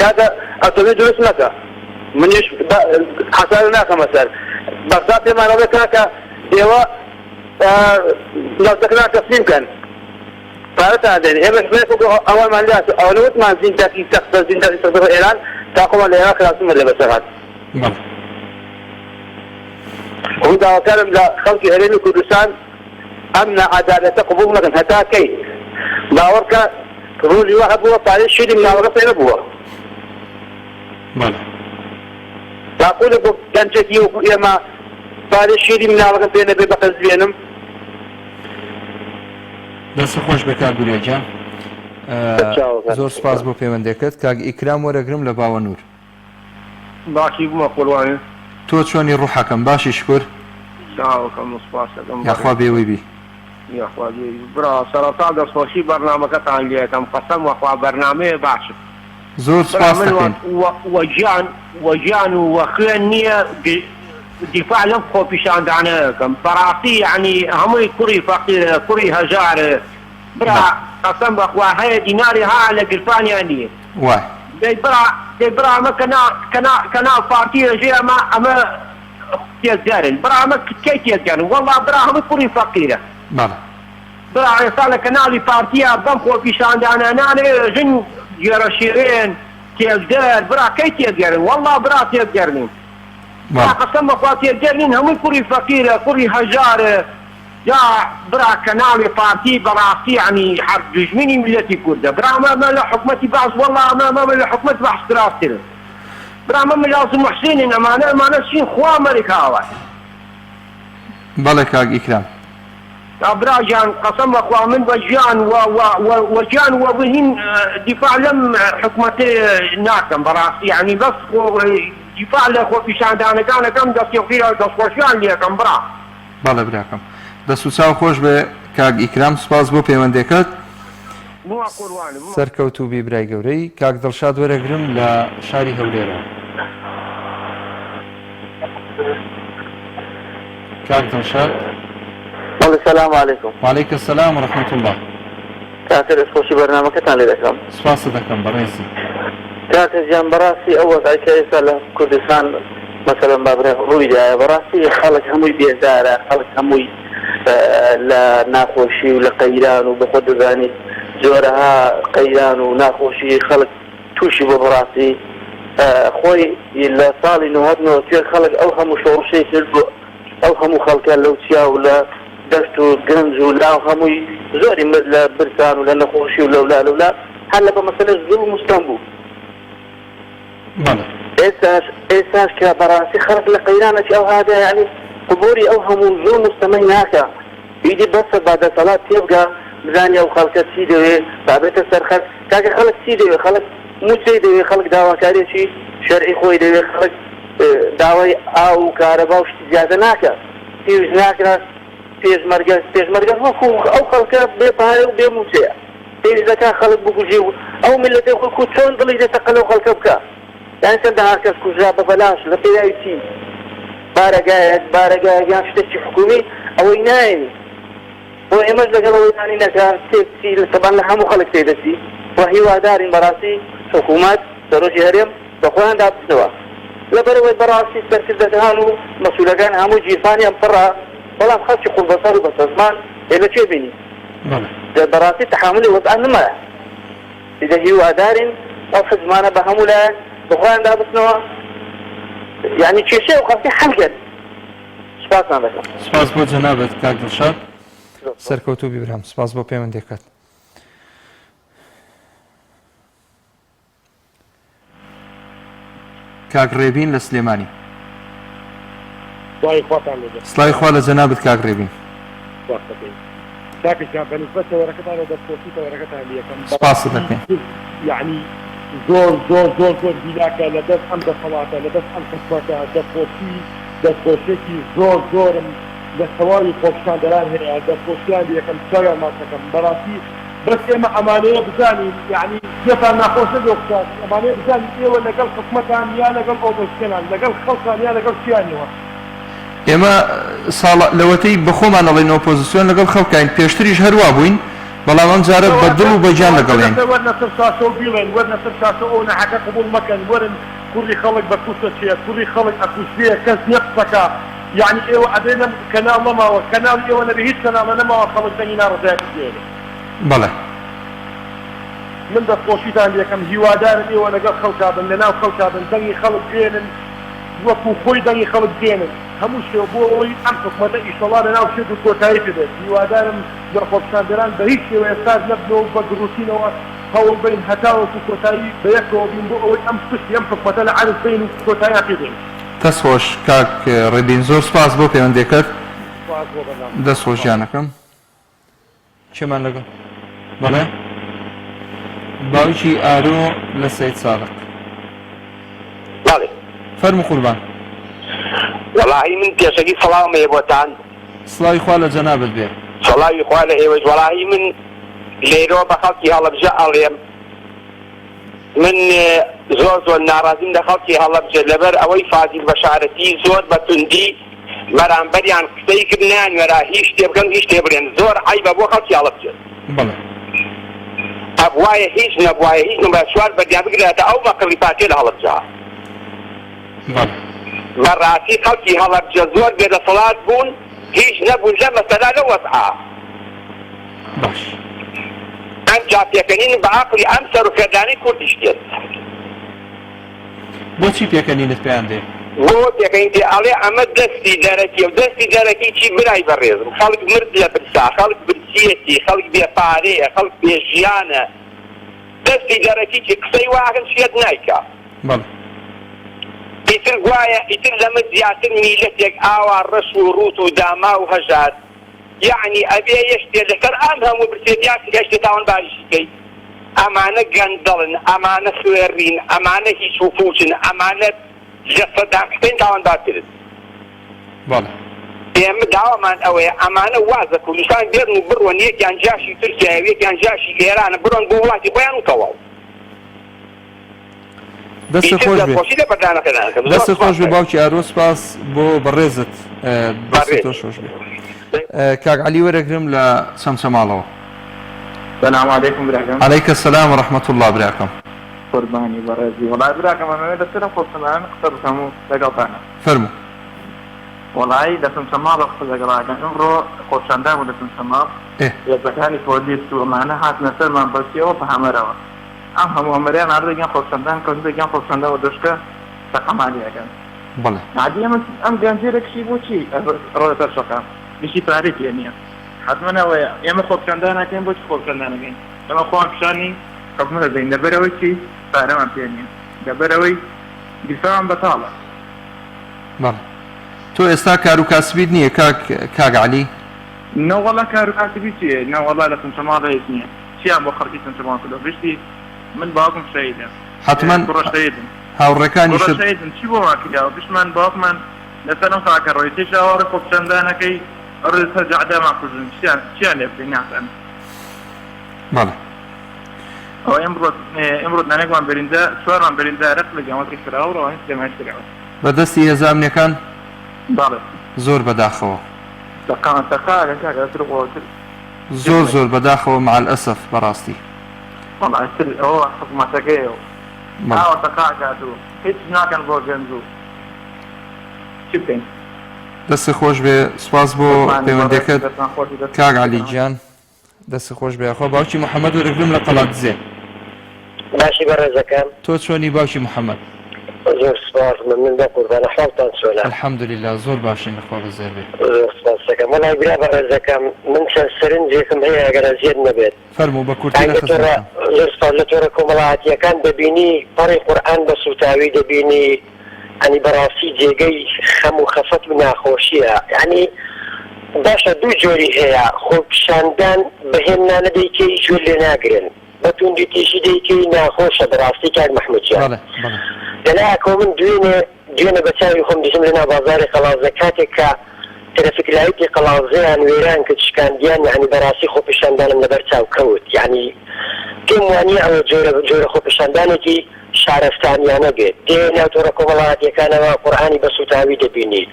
کاتە ئەتۆمی دروست نەکە منیش حەسار ناکەمە سەر بەغدا پێمانەوە کاکە ئێوە ناوچەکەنان تەسلیم بکەن پارەتان دێن ئێمە ئەوانمان لات ئەوە نەوتمان زیندەکی سەختە بە ئێران تاقۆمان لە ئێران خلاسمە لە بەسەرات ئەو داواکارم لە خەڵکی هەرێمی کوردستان ئەم نەعەدالەتە قبوڵ نەکەن هەتا کەی باوەڕکە ڕۆژی وا هەبووە پارەی شیری مناوەڕە پێ نەبووە باقولە بۆ گەنجێکی وەکو ئێمە پارەی شیری مناوەڕەکەم پێ نەبێ بەقەز بێنم دەست خۆش بە کاگوریا گیان زۆر سپاس بۆ پەیوەندێکت کاک ئیکرام وەرەگرم لە باوەنور باقی بوومە قوڵوانێ تۆ چۆنی ڕوحەکەم باشی شکر یاخوا بێوەی بی یاخوازی برا سەرەتا دەستخۆشی بەرنامەکەتان لێکەم قەسەم وەخوا بەرنامەیە باشە زۆر سپاس دەکەین وەجیان و وەخوێن نییە دیفاع لەم خۆپیشاندانەکەم بەڕاستی یعنی هەمووی کوڕی فەقیرە کوڕی هەژارە برا قەسەم بەخوا هەیە دیناری ها لە گرفانیان نییە وای دەی برا ئەمە کەناڵ پارتیە ژێ ئەمە تێزگارن برا ئەمە کەی تێزگارن وەڵا برا هەمووی کوڕی فەقیرە برا ئێستا لە کەناڵی پارتیە بەم خۆپیشاندانانانێ ژن گێرە شێرێن تێزگەر برا کەی تێزگەرن وەڵا برا تێزگەرنین قەسەم بەخوا تێزگەرنین هەمووی کوڕی فەقیرە کوڕی هەژارە یا برا کەناڵی پارتی بەڕاستی یعنی حرب دژمنی میلەتی کوردە برا ئەمە لە حکومەتی باش وەڵا ئەمە لە حکومەت باش دراسترن برا ئەمە لازم محسینین ئەمانە چین خوا ئەمریکاوە بەڵێ کاک ئیکرام براجان قەسەم بەخوا من وەجیان وەبهین دیفاع لەم حکومەتێ ناکەم بەڕاستی یعنی بەس دیفاع لە خۆپیشاندانەکانەکەم دەستخۆشیان لێکەم برا بەڵێ براکەم دەست و چاو خۆش بێ کاک ئیکرام سپاس بۆ پەیوەندێکت سەرکەوتوو برای گەورەی کاک دڵشاد وەرەگرم لە شاری هەولێرە کاک دڵشاد السلام عليكم. وعليكم السلام ورحمة الله. كاتر اسخوشي برنامجكتان لديكم. سپاس دەکەم بەڕێزی. كاتر جان براسي أول عيكا لكردستان مثلا بابره رويدا براسي خلق هموي بيزارة خلق هموي لا ناخوشي ولا قيران وبخد ذاني زورها قيران وناخوشي خلق توشي ببراسي خوي إلا صالي نهضنا وتير خلق أوهم شورشي سلبو أوهم خلقا لو تيا ولا دەست و گرنج و لا هەمووی زۆری مرد لە برسان و لە نەخۆشی و لەولا هەر لە بە مەسەلە زوو مستەم بوو ئێستاش کە بەڕاستی خەڵک لە قەیرانەکی ئەو هادە یعنی قبوری ئەو هەموو زوو مستەمەی ناکە ئیدی بەسە با دەسەڵات تێبگا بزانێ ئەو خەڵکە چی دەوێت بابێتە سەرخەت کاکە خەڵک چی دەوێت خەڵک موچەی دەوێت خەڵک داواکارێکی شەرعی خۆی دەوێت خەڵک داوای ئاو و کارەبا و شتی زیادە ناکە پێویست ناکرا پێشمەرگە وەکو ئەو خەڵکە بێپارە و بێموچەیە پێویستەکە خەڵک بکوژێ و ئەو میلەتەی خۆی چۆن دڵی دەتەقە لەو خەڵکە بکە یان چەندەها کەس کوژرا بە بەلاش لە پێیاوی چی بارەگایەکیان شتێکی حکومی ئەوەی نایێنی بۆ ئێمەش لەگەڵ ئەوەی نانینەکە تێکچی سەبان لە هەموو خەڵک تێدەچی وە هیوادارین بەڕاستی حکوومەت سەرۆکی هەرێم بە خۆیان دابچنەوە لەبەرەوەی بەڕاستی سەرکردەکان و مەسوولەکان هەموو جیرفانیان پڕە بەڵام خەڵکی قوڵبەسەر و بەسەزمان لەکوێ بینی بەڕاستی تەحاملی وەزعان نمایە ئیدە هیوادارین ئەو حزبانە بە هەموو لایەن بەخۆیان دابچنەوە یعنی کێشەی و خەڵکی حەلگەن سپاسمان دەکەم سپاس بۆ جەنابەت کاک دڵشاد سەرکەوتوو بیبرام سپاس بۆ پەیوەندێکت کاک ڕێبین لە سلێمانی سڵاوی خوا لە جەنابەت کاک ڕێبین سپاس دەکەین یعنی زۆر بیلاکە لە دەست ئەم دەسەڵاتە لە دەست ئەم خزمەتە دەستخۆشێکی زۆرم لە سەواری خۆپیشاندەران هەیە دەستخۆشیان یەکەم سەویان ماسەکەم بەڕاستی بەس ئێمە ئەمانەیە بزانین یعنی جێتان ناخۆشە دۆخشان ئەمانەیە بزانین ئێوە لەگەڵ حکومەتان یا لەگەڵ ئۆپۆزیسیۆنان لەگەڵ خەڵکان یا لەگەڵ چیانەوە ئێمە لەوەتەی بەخۆمان دەڵێن ئۆپۆزیسیۆن لەگەڵ خەڵکین پێشتریش هەروە بووین بەڵام ئەم جارە بەدڵ و بەجان لەگەڵیان وەرنە سەر شاشە و بیڵێن وەرنە سەر شاشە ئەو نەحەکە قبول مەکەن وەرن کوڕی خەڵک بە کوشتە چێت کوڕی خەڵک ئەکوشتەیە کەس نەقسەکە یعنی ئێوە ئەدێنە کەناڵ نەماوە کەناڵ ئێوە نەبێ هیچ کەناڵە نەماوە خەڵک دەنگی ناڕزایەتی دێنێ بەڵێ من دەستخۆشیتان یەکەم هیوادارن ئێوە لەگەڵ خەڵکا بن لەناو خەڵکا بن دەنگی خەڵک دێنن وەکو خۆی دەنگی خەڵک دێنن هەموو شێوە بۆ ئەوەی ئەم حکومەتە ئیشەڵا لەناو شێت و کۆتایی پێدێت هیوادارم لە خۆپیشاندەران بە هیچ شێوە ئێستاش نەبنەوە بە گروتینەوە هەوڵ بین هەتاوەکو کۆتایی بە یەکەوە بین بۆ ئەوەی ئەم پشتی ئەم حکومەتە لە عەرز بین و کۆتاییان پێدێن دەست خۆش کاک ڕێبین زۆر سپاس بۆ پەیوەندێکت دەست خۆش گیانەکەم چێمان لەگەڵ بەڵێ باوکی ئارۆ لە سەید ساڵق فەرموو قوربان والله من پێشەکی سەڵامەیە بۆتان سڵاوی خوا لە جەنابەت بێ سەڵاوی خوا لە ئێوەش وەڵاهی من لێرەوە بە خەڵکی هەڵەبجە ئەڵێم من زۆر ناڕازیم لە خەڵکی هەڵەبجە لەبەر ئەوەی فازیل بەشارەتی زۆر بە توندی بەرامبەریان قسەی کردنیان وەرا هیچ شتێ بکەن هیچ شتێ بڵێن زۆر عەیبە بۆ خەڵکی هەڵەبجە ئەبوایە هیچ نەبوایە هیچ نەبوایە سوار بەردیان بگرێتە ئەو مەقڕی پاتێ لە هەڵەبجە بەڕاستی خەڵکی هەڵەبجە زۆر بێدەسەڵات بوون هیچ نەبوون لە مەسەلا لە وەسعا ئەم جاپێکەنین بە عەقڵی ئەم سەرۆکردانی کوردیش دێت بۆچی پێکەنینت پێیان دێ بۆ پێکەنین دێ ئەڵێ ئەمە دەستی دەرەکیە و دەستی دەرەکی چی برای بەڕێزم خەڵک مرد لە برسا خەڵک برسیەتی خەڵک بێپارەیە خەڵک بێژیانە دەستی دەرەکی چی قسەی واکەن شێت نایکا ئیتر گوایە ئیتر لەمە زیاتر میلەتێک ئاوا ڕەش و ڕوت و داما و هەژار یعنی ئەبێ یەشتێ لەسەر ئەم هەموو برسێتیان هێشتێ تاوان باریشیکەی ئەمانە گەندەڵن ئەمانە خوێڕین ئەمانە هیچ و پوچن ئەمانە لە سەدان قسەین تاوان بارکرد ئێمە داوامان ئەوەیە ئەمانە وازە کوردستان بێن و بڕۆن یەکیان جاشی تورکیایە یەکیان جاشی ئێرانە بڕۆن بۆ وڵاتی خۆیان و تەواو دەستە خۆش بێ باوکی ئارۆ سپاس بۆ بەڕێزت بەستی تۆ خۆش بێ کاک عەلی وەرەگرم لە سەمسەماڵەوە سلام علیکم براکەم عەلەیکە سەلام و ڕەحمەتوڵڵا براکەم قوربانی بەڕێزی وەڵای براکەم ئەمەوێت لەسەر خۆشەمانە قسە بکەم و لەگەڵتانە فەرموو وەڵای لە سەمسەماڵە قسە لەگەڵاکەم ئەمڕۆ خۆشەندان و لە سەمسەماڵ یەکەکانی پۆلیس و ئەمانە هاتنە سەرمان بەسیەوە بە هەمەرەوە ئەم هەموو ئەمەریان هەردەگیان خۆشەندان کەوتێکیان خۆشەندەوە دەشکە تەقەمانیەکەن عادی ئەم گەنجێرەکشی بۆچی ڕۆە سەر شەقام بشی پارەی پێ نییە حتمما ئەوەیە ئێمە خۆپشاندان ناکەین بۆچی خۆپشاندان نەکەین ئەمە خۆیان پیشانی حکومە دەدەین لەبەرەوەی چی پارەمان پێ نییە لەبەرەوەی دیفاعمان بەتاڵە تۆ ئێستا کار و کاسبیت نییە کاک عەلی نەوەڵا کار و کاسبی چییە نەوەڵا لە سەمسەماڵ هیچ نییە چیان بۆ خەڵکی سەمسەماڵ کردەوە بشتی من باوکم شەهیدە حتمما شەهیدم هاوڕێکانی شەهیدن چی بۆ واکرداوە بشمان باوکمان لەسەر ئەم خاکە ڕۆی تێش ئاوەڕە خۆپشاندانەکەی ڕێسە جەعدامان کوژن چیان لێ بکەین ناسەن ئەو ئەمڕۆ نانێکمان بەریندە چوارمان بەریندە رەق لەگەڵەکەی کراوە ڕەوانە سلێمانی کراوە بەدەستی هێزانامنیەکان زۆر بەداخەوە زۆر بەداخەوە مع الأسف بەڕاستی ئەوە حکومەتەکەیەوە ئاوە تەقاکات و هیچ ناکەن بۆ گەنج و چی بکەین دەستی خۆش بێ سپاس بۆ پەیوەندیەکەت کاک عەلی گیان دەستی خۆش بێ خۆ باوکی محەممەد وەرەگرم لە قەڵاتزێ باشی بەڕێزەکەم تۆ چۆنی باوکی محەممەد زۆر سپاس من بە قوربانە حاڵتان چۆنە الحەمدولله زۆر باشین لەخوا بەزێر بێ زۆر سپاس دەکەم وەڵای برا بەڕێزەکەم من چەند سەرنجێکم هەیە ئەگەر ئەزیەت نەبێت فەرموو بە کورتی لە خزمەتم زۆر سپاس لە تۆرە کۆمەڵایەتیەکان دەبینی پەڕی قورئان بە سوتاوی دەبینی ئەنی بەڕاستی جێگەی خەم و خەفەت و ناخۆشیە یعنی باشە دوو جۆری هەیە خۆپیشاندان بەهێمنانە دەیکەی جۆر لێ ناگرن بەتوندی تێشی دەیکەی ناخۆشە بەڕاستی کاک محمودجان لەلایەکەوە من دوێنە بەچاوی خۆم دژم لەناو بازاری قەڵازە کاتێک کە ترەفیکلایەتی قەڵازەیان وێران کرد شکاندیان یعنی بەڕاستی خۆپیشاندانم لەبەر چاو کەوت یعنی پێم وانییە ئەوە جۆرە خۆپیشاندانێکی شارستانیانە بێت دێ ناو تۆرە کۆمەڵایەتیەکانەوە قورئانی بە سوتاوی دەبینی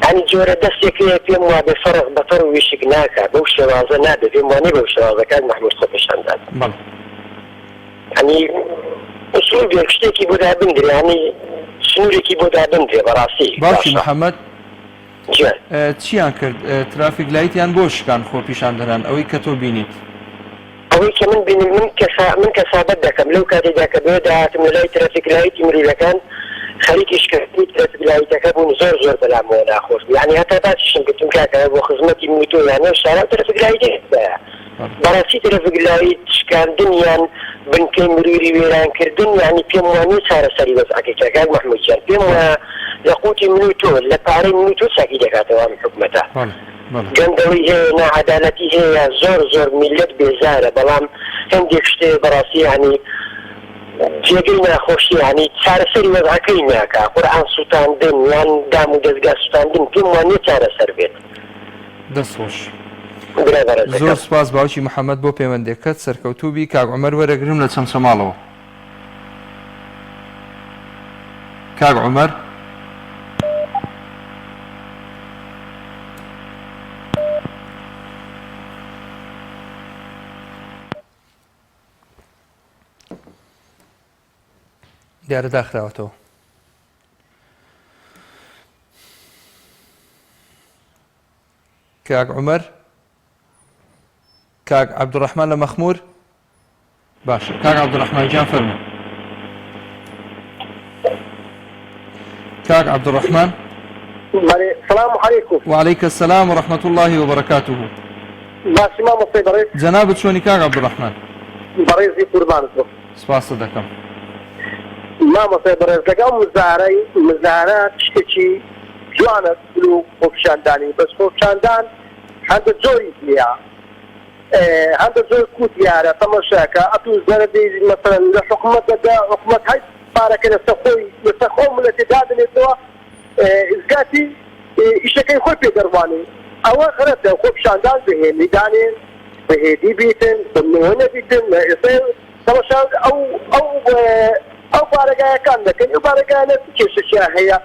ینی جۆرە دەستێکەیە پێم وا بێ فەرق بەتەڕ و ویشک ناکە بەو شێوازە نابێ پێم وانێ بەو شێوازەکان محمود خۆپیشاندان ینی ئوسڵوبێک شتێکی بۆ دابندرێ ینی سنوورێکی بۆ دابندرێ بەڕاستی باوکی محەممەد چیان کرد ترافیک لایتیان بۆ شکان خۆپیشاندەران ئەوەی کە تۆ بینیت ئەوەی کە من بینم من کەسابەت دەکەم لەو کاتێکدا کە بۆ داهاتم لە لای ترافیکلایتی مرۆڤەکان خەریکی شکردنی ترافیکلایتەکە بوون زۆر بەلامەوە ناخۆش یعنی هەتا باسیشم گوتم کاکە بۆ خزمەتی موتۆ یانە شارە ترافیکلایتی بەڕاستی ترافیکلایت شکاندنیان بنکەی مروری وێرانکردن یعنی پێم وانێ چارەسەری وەزعەکەی کاک محمودجان پێم وایە لە قوتی من و تۆ لە پارەی من و تۆ چاکی دەکاتەوە ئەم حکومەتە گەندەوەی هەیە نەعەدالەتی هەیە زۆر میلەت بێزارە بەڵام هەندێک شتێ بەڕاستی ینی جێگەی ناخۆشی ینی چارەسەری وەزعەکەی ناکا قورئان سوتاندن یان دام و دەستگا سوتاندن پێم وانێ چارەسەر بێت دەستخۆش زۆر سپاس باوکی محەممەد بۆ پەیوەندێکەکەت سەرکەوتوبی کاک عومەر وەرەگرم لە چەمچەماڵەوە. کاک عومەر دیارە داخراوەتەوە. کاک عومەر، کاک عەبدوڕەحمان لە مەخموور. باشە کاک عەبدوڕەحمان گیان فەرموو. کاک عەبدوڕەحمان. السلام عليكم. وعليك السلام ورحمة الله وبركاته. ماشي ما مصيب بريز. جناب شلوني كاك عبدالرحمن؟ بريزي قربان سپاس دەکەم. ما مصيب بريز لەگەڵ مزارات شتێکی جوانە و خۆپیشاندانی بەس خۆپیشاندان هەندە جۆری نییە هەندە جۆر کووت یارە تەماشاکە ئەتوو زەرەبی مەسەڵەن لە حکوومەتەدا حکوومەت هەیت پارەکە لەسەر خۆی لەسەر خۆ ملەتی دادنێتەوە ئیزگاتی ئیشەکەی خۆی پێدەڕوانی ئەوە غەرەتە خۆپیشاندان بەهێنی دانێن بەهێدی بیتن بنەوەنە بیتن ئێستا تەماشا ئەو بارەگایەکان دەکەن ئەو بارەگایانە کێشەشیان هەیە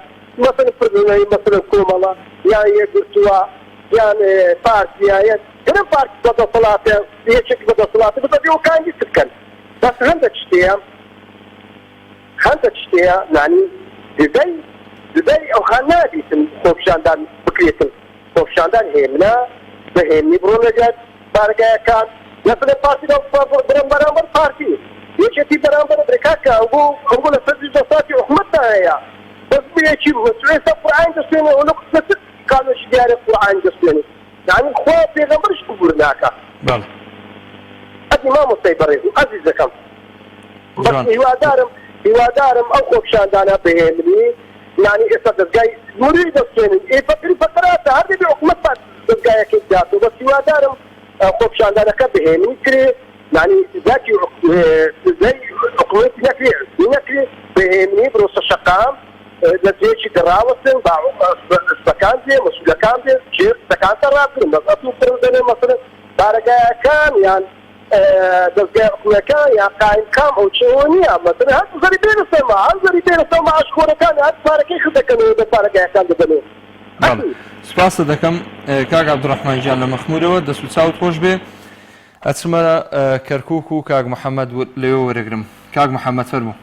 مثلا پردنەوەی مثلا کۆمەڵە یان یەکگرتووە یان پارتیایەت گەرم پارتی بەدەسەڵاتە یەکێکی بەدەسەڵاتە بەدەبێ ئەوکانی تر بکەن بەس هەندێک شتەیە نانی دبەی ئەو خان نابیتن خۆپیشاندان بکرێتن خۆپیشاندان هێمنە بەهێمنی بڕۆ لەگەر بارگایەکان مثلا پارتی بەرەم بەرامبەر پارتی یەکێتی بەرامبەر برێکاکە ئەو لە سەر دەسەڵاتی حکوومەتدا هەیە بس بيجي وسويسا قرآن جسمي ونقص كانوا شجار القرآن جسمي يعني خواب في غمرش بقولناك. بله. أدي ما مصيبرين عزيزكم. بس يوادارم أو خوب شاندانا بهمني يعني إستاذ جاي مريض السنين إيه فترات هذه بحكمة بعد جاي كده جاتو بس يوادارم خوب شاندانا كبهمني كري يعني ذاتي زي حكومة نكري بهمني بروس الشقام لزيشي دراوسن استكان دي مسؤولكان دي شير استكان تراكم بس أطلو فرزاني مثلا بارقا كان يعني دزقاء أخوة كان يعني قائم كام أو شوونية مثلا هاد زريبين السماء أشكورة كان هاد بارقا خدكنو دا بارقا كان دبنو سپاس دەکەم کاک عەبدوڕەحمان گیان لە مەخموورەوە دەست و چاوت خۆش بێ ئەچمە کەرکووک و کاک محەممەد لەوێ وەرەگرم. کاک محەممەد فەرموو.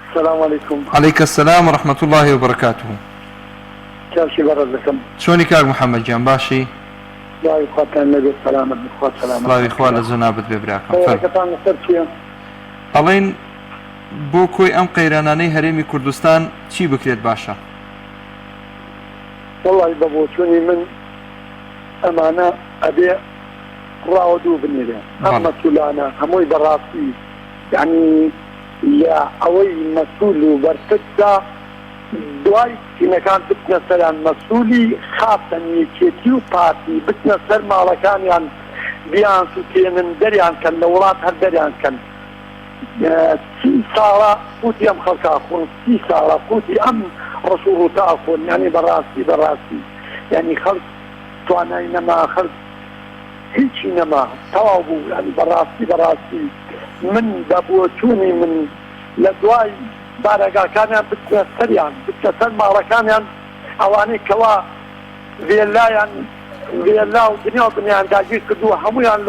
السلام عليكم. عليك السلام ورحمة الله وبركاته. كيف بردكم؟ شلوني كاك محمد جان باشي؟ لا يخاطر النبي السلامة بخوات سلامة. الله يخوال الزنابت ببراكم. كتان نصرتيا. ألين بو كوي أم قيراناني هريمي كردستان چي بكريت باشا؟ والله بابوتوني من أمانة أبي راودو بنيري. أما سولانا هموي براسي يعني يا أوي مسؤول وبرتكتا دواي كنا كان بتنا سر مسؤولي خاصة يكتيو بارتي بتنا سر ما كان يعني بيان سوتين دريان كان لورات هالدريان كان سي صارا فوتي أم خلق أخون سي صارا فوتي أم رسول تأخون يعني براسي يعني خلق توانا إنما خلق هيك إنما توابو يعني براسي من دابوتوني من لدواي بارقا كان بتكسر ماركان اواني كوا فيلا ودنيا بنيان داجير كدوا هميان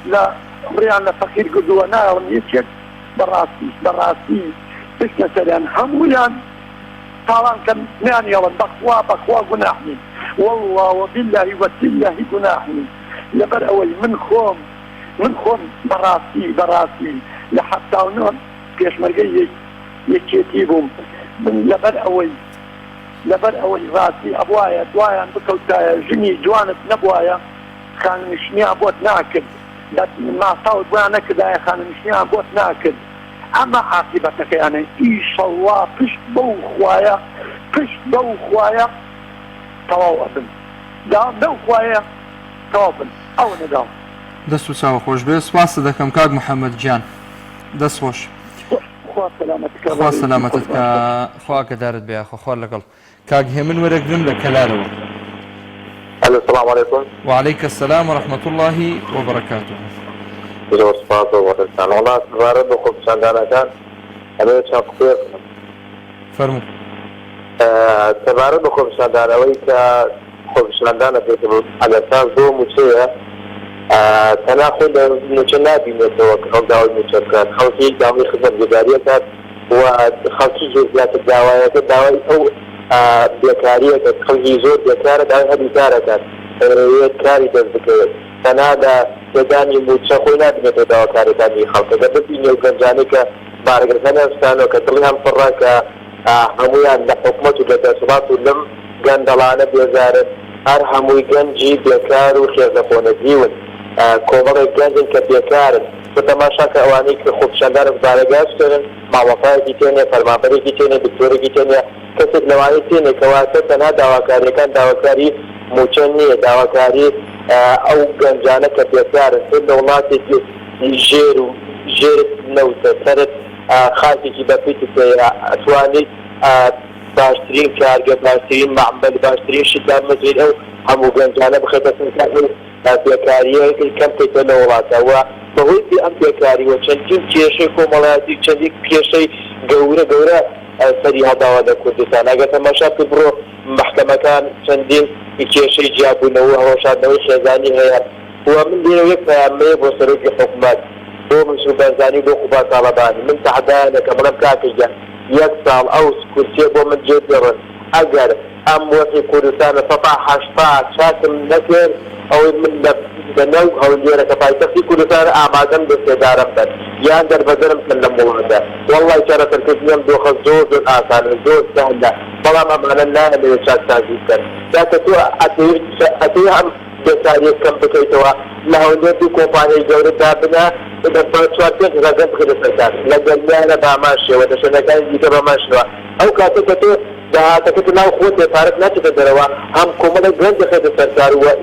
لا مريان لفقير كدوا نار يشك براسي بتكسر هميان طالان كان ناني يلا بخوا قناحني والله وبالله وتالله قناحني لبر اول من خوم براسي لحتى ونون كيش مرقي يكتيبهم من لبر أوي راسي أبوايا دوايا بكوتا جني جوانت نبوايا خان مشني أبوت ناكد لكن ما صوت وانا نكد خان مشني أبوت ناكد أما عاقبتك يعني إن شاء الله فش بو خوايا تواو أبن دام بو خوايا تواو أبن أو ندام دەست و چاوە خۆش بێ سپاس دەکەم کاک محەممەد گیان دەست خۆش خوا سەلامەتت کە خوا گەدارت بێ خۆخوار لەگەڵ کاک هێمن وەرەگرم لە کەلارەوە. السلام عليكم. وعليك السلام ورحمة الله وبركاته. زۆر سپاس بۆ وەختتان. وڵات سپارەت بۆ خۆپیشاندانەکان ئەبێت چەند قسەیەک بکەم. فەرموو. سەبارەت بە خۆپیشاندانەوەی کە خۆپیشاندانە پێکەوت ئەگەر زۆر موچەیە تەنها خۆی لە موچە نابینێتەوە کە ئەو داوای موچە بکات. خەڵکی داوای خزمەتگوزاریە کات و خەڵکی زیاتر داوایەکە داوای ئەو بێکاریەکە خەڵکی زۆر بێکارە داوای هەبی کارەکات کاری دەست بکەوێت. تەنها لە دەدانی موچە خۆی نابینێتەوە داواکاریەکانی خەڵکە دەبێت ببینێ و گەنجانەی کە بارگەکان هەستانەوە کە دڵیان پڕە کە هەمویان لە حکومەت و لە دەسەڵات و لەم گەندەڵانە بێزارن هەر هەمووی گەنجی بێکار و خێزەخۆنەزیون کۆمەڵێک گەنجن کە بێکارن بە تەماشا کە ئەوانەی کە خۆپیشاندانە بارەگاشترن ماوەفایەکی تێنێ فەرمانبەرێکی تێنێ دکتۆرێکی تێنێ کەسێک لەوانەی تێنێ کەواتە تەنها داواکاریەکان داواکاری موچە نییە داواکاری ئەو گەنجانە کە بێکارن لە وڵاتێکی ژێرت نەوتە سەرت خاتێکی بەپیت ئەتوانیت باشترین کارگە باشترین معمەل باشترین شتان مەجێت ئەو هەموو گەنجانە بخێتە بێکاریەکەی کەم بکەیتە لە وڵاتەوە بەهۆی ئەم بێکاریوە چەندین کێشەی کۆمەڵایەتی چەندین کێشەی گەورە سەری هەداوە لە کوردستان ئەگەر تەماشا بڕۆ محکەمەکان چەندین کێشەی جیابوونەوە هەڵەشاندنەوەی خێزانی هەیە و من لێرە یەک پەیامەیە بۆ سەرۆکی حکومەت بۆ منسوب بەرزانی بۆ خوبا تاڵەبانی من تەحدایانە کە بڵێم کاکەیە یەک ساڵ ئەو کورسیە بۆ من جێ دێڕن ئەگەر ئەم وەسی کوردستانە سەتا هەشتا چاکم نەکرد ئەوەی من بەنەو هەولێرەکە پایتەختی کوردستانە ئامادەم دەستێدارم بن یان دەربەدەرم کن لە وڵاتە وەڵڵای چارەسەرکردنیەم دۆخە زۆر ئاسانە زۆر سەهلە بەڵام ئەمانە نایەوێت چاکسازی بکەن کاتە تۆ ئەتەوێ هەم بێکاریە کەم بکەیتەوە لە هەولێر دوو کۆمپانیای گەورە دابنە چوار پێنج ڕەگەن بخێتە سەرکار لە گەرمیانە باماشەوە دەشەنەکانی دیکە بەماشەوە ئەو کاتە کە تۆ داهاتەکەت ناو خۆت پارەت ناچێتە دەرەوە هەم کۆمەڵێک گەنج دەخێتە سەرکار وە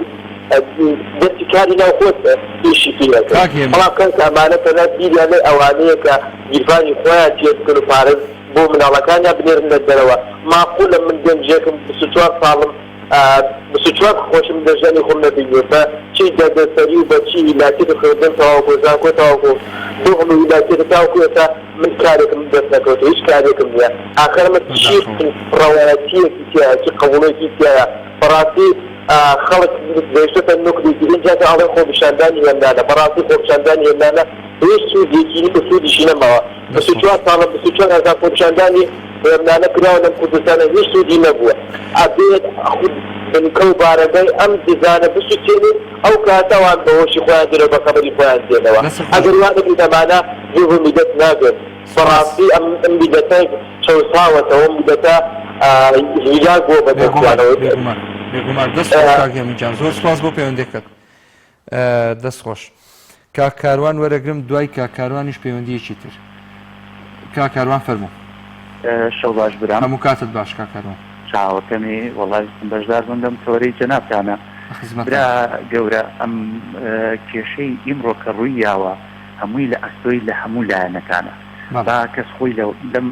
دەستی کاری ناو خۆت ئیشی پێەکە بەڵام کەس ئەمانە تەنها بیریانەی ئەوانەیە کە گیرفانی خۆیان چێت کرد و پارەت بۆ مناڵەکانیان بنێرن لە دەرەوە ماقولە من گەنجێکم 24 ساڵم 24 خۆشم دەژانی خۆم نەبینێت بە چی دەردەسەری و بە چی ویلاتێت خوێندن تەواوکۆ زانکۆ تەواوکۆ دوهم ویلاتێت تاوکوێتە من کارێکم دەست نەکەوتە هیچ کارێکم نییە ئاخرمە چی ڕەوایەتیەکی تایە چی قبوڵێکی تایە بەڕاستی خەڵک دەیشتە نوکریکی اینجا کە ئەڵێ خۆپیشاندانی هێندانە بەڕاستی خۆپیشاندانی هێندانە هیچ سوودێکی بە سوودیشی نەماوە 24 ساڵە 24 هەزار خۆپیشاندانی هێندانە کراوە لەم کوردستانە هیچ سوودی نەبووە ئەبێت بنکە و بارەگەی ئەم دیزانە بسووتێنێت ئەو کاتەوان بەهۆشی خۆیان دێنەوە بە خەبەری خۆیان دێنەوە ئەگەر وانەبی دەمانە جێبوو میدەت ناگەن بەڕاستی ئەم میدەتە چەوساوەتەوە ئەم میدەتە هیلاک بۆ بەدەستیانەوە بێگومان دەست کاکێمیجان زۆر سپاس بۆ پەیوەندیەکەت دەست خۆش کاکاروان وەرەگرم دوای کاکاروانیش پەیوەندیەکی تر کاکاروان فەرموو شەو باش برام هەموو کاتت باش کاکاروان چاوەکەمی وەڵای بەشدار بووم لەم تۆرەی جەنابتانە برا گەورە ئەم کێشەی ئیمڕۆ کە ڕووی یاوە هەمووی لە ئەستۆی لە هەموو لایەنەکانە با کەس خۆی لەم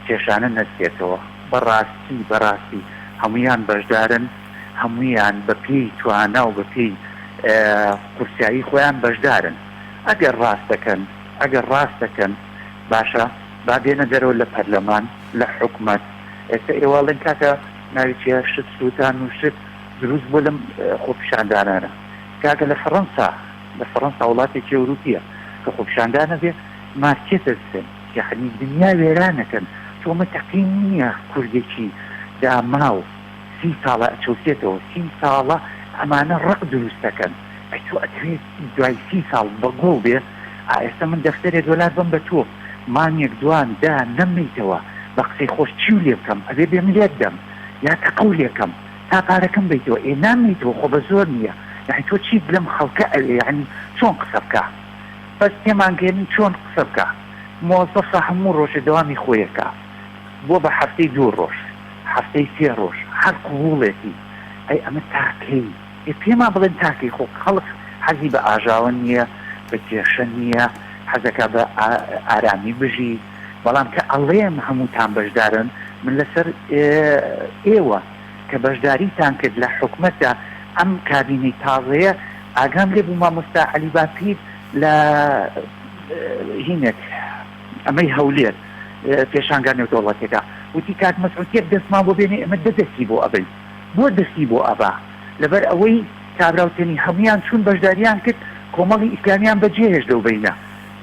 کێشانە نەستێتەوە بەڕاستی هەمویان بەشدارن هەمویان بە پێی توانە و بە پێی قورسایی خۆیان بەشدارن ئەگەر ڕاست دەکەن باشە با بێنە دەرەوە لە پەرلەمان لە حکومەت ئێستا ئێواڵێن کاتە ناویچە شت سووتان و شت دروست بۆ لەم خۆپیشاندانانە کاکە لە فەڕەنسا وڵاتێکی ئەوروپیە کە خۆپیشاندانە بێ مارکێتە سن یعنی دنیا وێرانەکەن تۆمە تەقین نییە کوردێکی داماو 30 ساڵە ئەچەوتێتەوە 30 ساڵە ئەمانە ڕق دروست دەکەن ئەتۆ ئەتوێت دوای 30 ساڵ بەگۆ بێ ئێستا من دەفتەرێ دۆلار بم بە تۆ مانێک دوان دا نەمەیتەوە بە قسەی خۆش چی و لێ بکەم ئەبێ بێم لێت دەم یا تەقەو لێکەم تا پارەکەم بیتەوە نامەیتەوە خۆ بە زۆر نییە یعنی تۆ چی لەم خەڵکە ئەوێ یعنی چۆن قسە بکە بەس پێمانگەێنن چۆن قسە بکە مۆزەفە هەموو ڕۆژە دەوامی خۆیەکە بۆ بە هەفتەی 2 ڕۆژ هەفتەی 3 ڕۆژ هەر قوڵێتی ئەی ئەمە تاکەی پێما بڵێن تاکەی خۆ خەڵک حەزی بە ئاژاوە نییە بە کێشە نییە حەزەکە بە ئارامی بژی بەڵام کە ئەڵێم هەمووتان بەشدارن من لەسەر ئێوە کە بەشداریتان کرد لە حکومەتە ئەم کابینەی تازەیە ئاگام لێ بوو مامۆستا عەلی باپیر لە هینێک ئەمەی هەولێر پێشانگا نێودەوڵەتێکا وتی کاک مەسعود دەستمان بۆ بێنێ ئەمە دەستی بۆ ئەبین بۆ دەستی بۆ ئەبا لەبەر ئەوەی کابراوتێنی هەمویان چون بەشداریان کرد کۆمەڵی ئیسلامیان بەجێهێش دەوبینە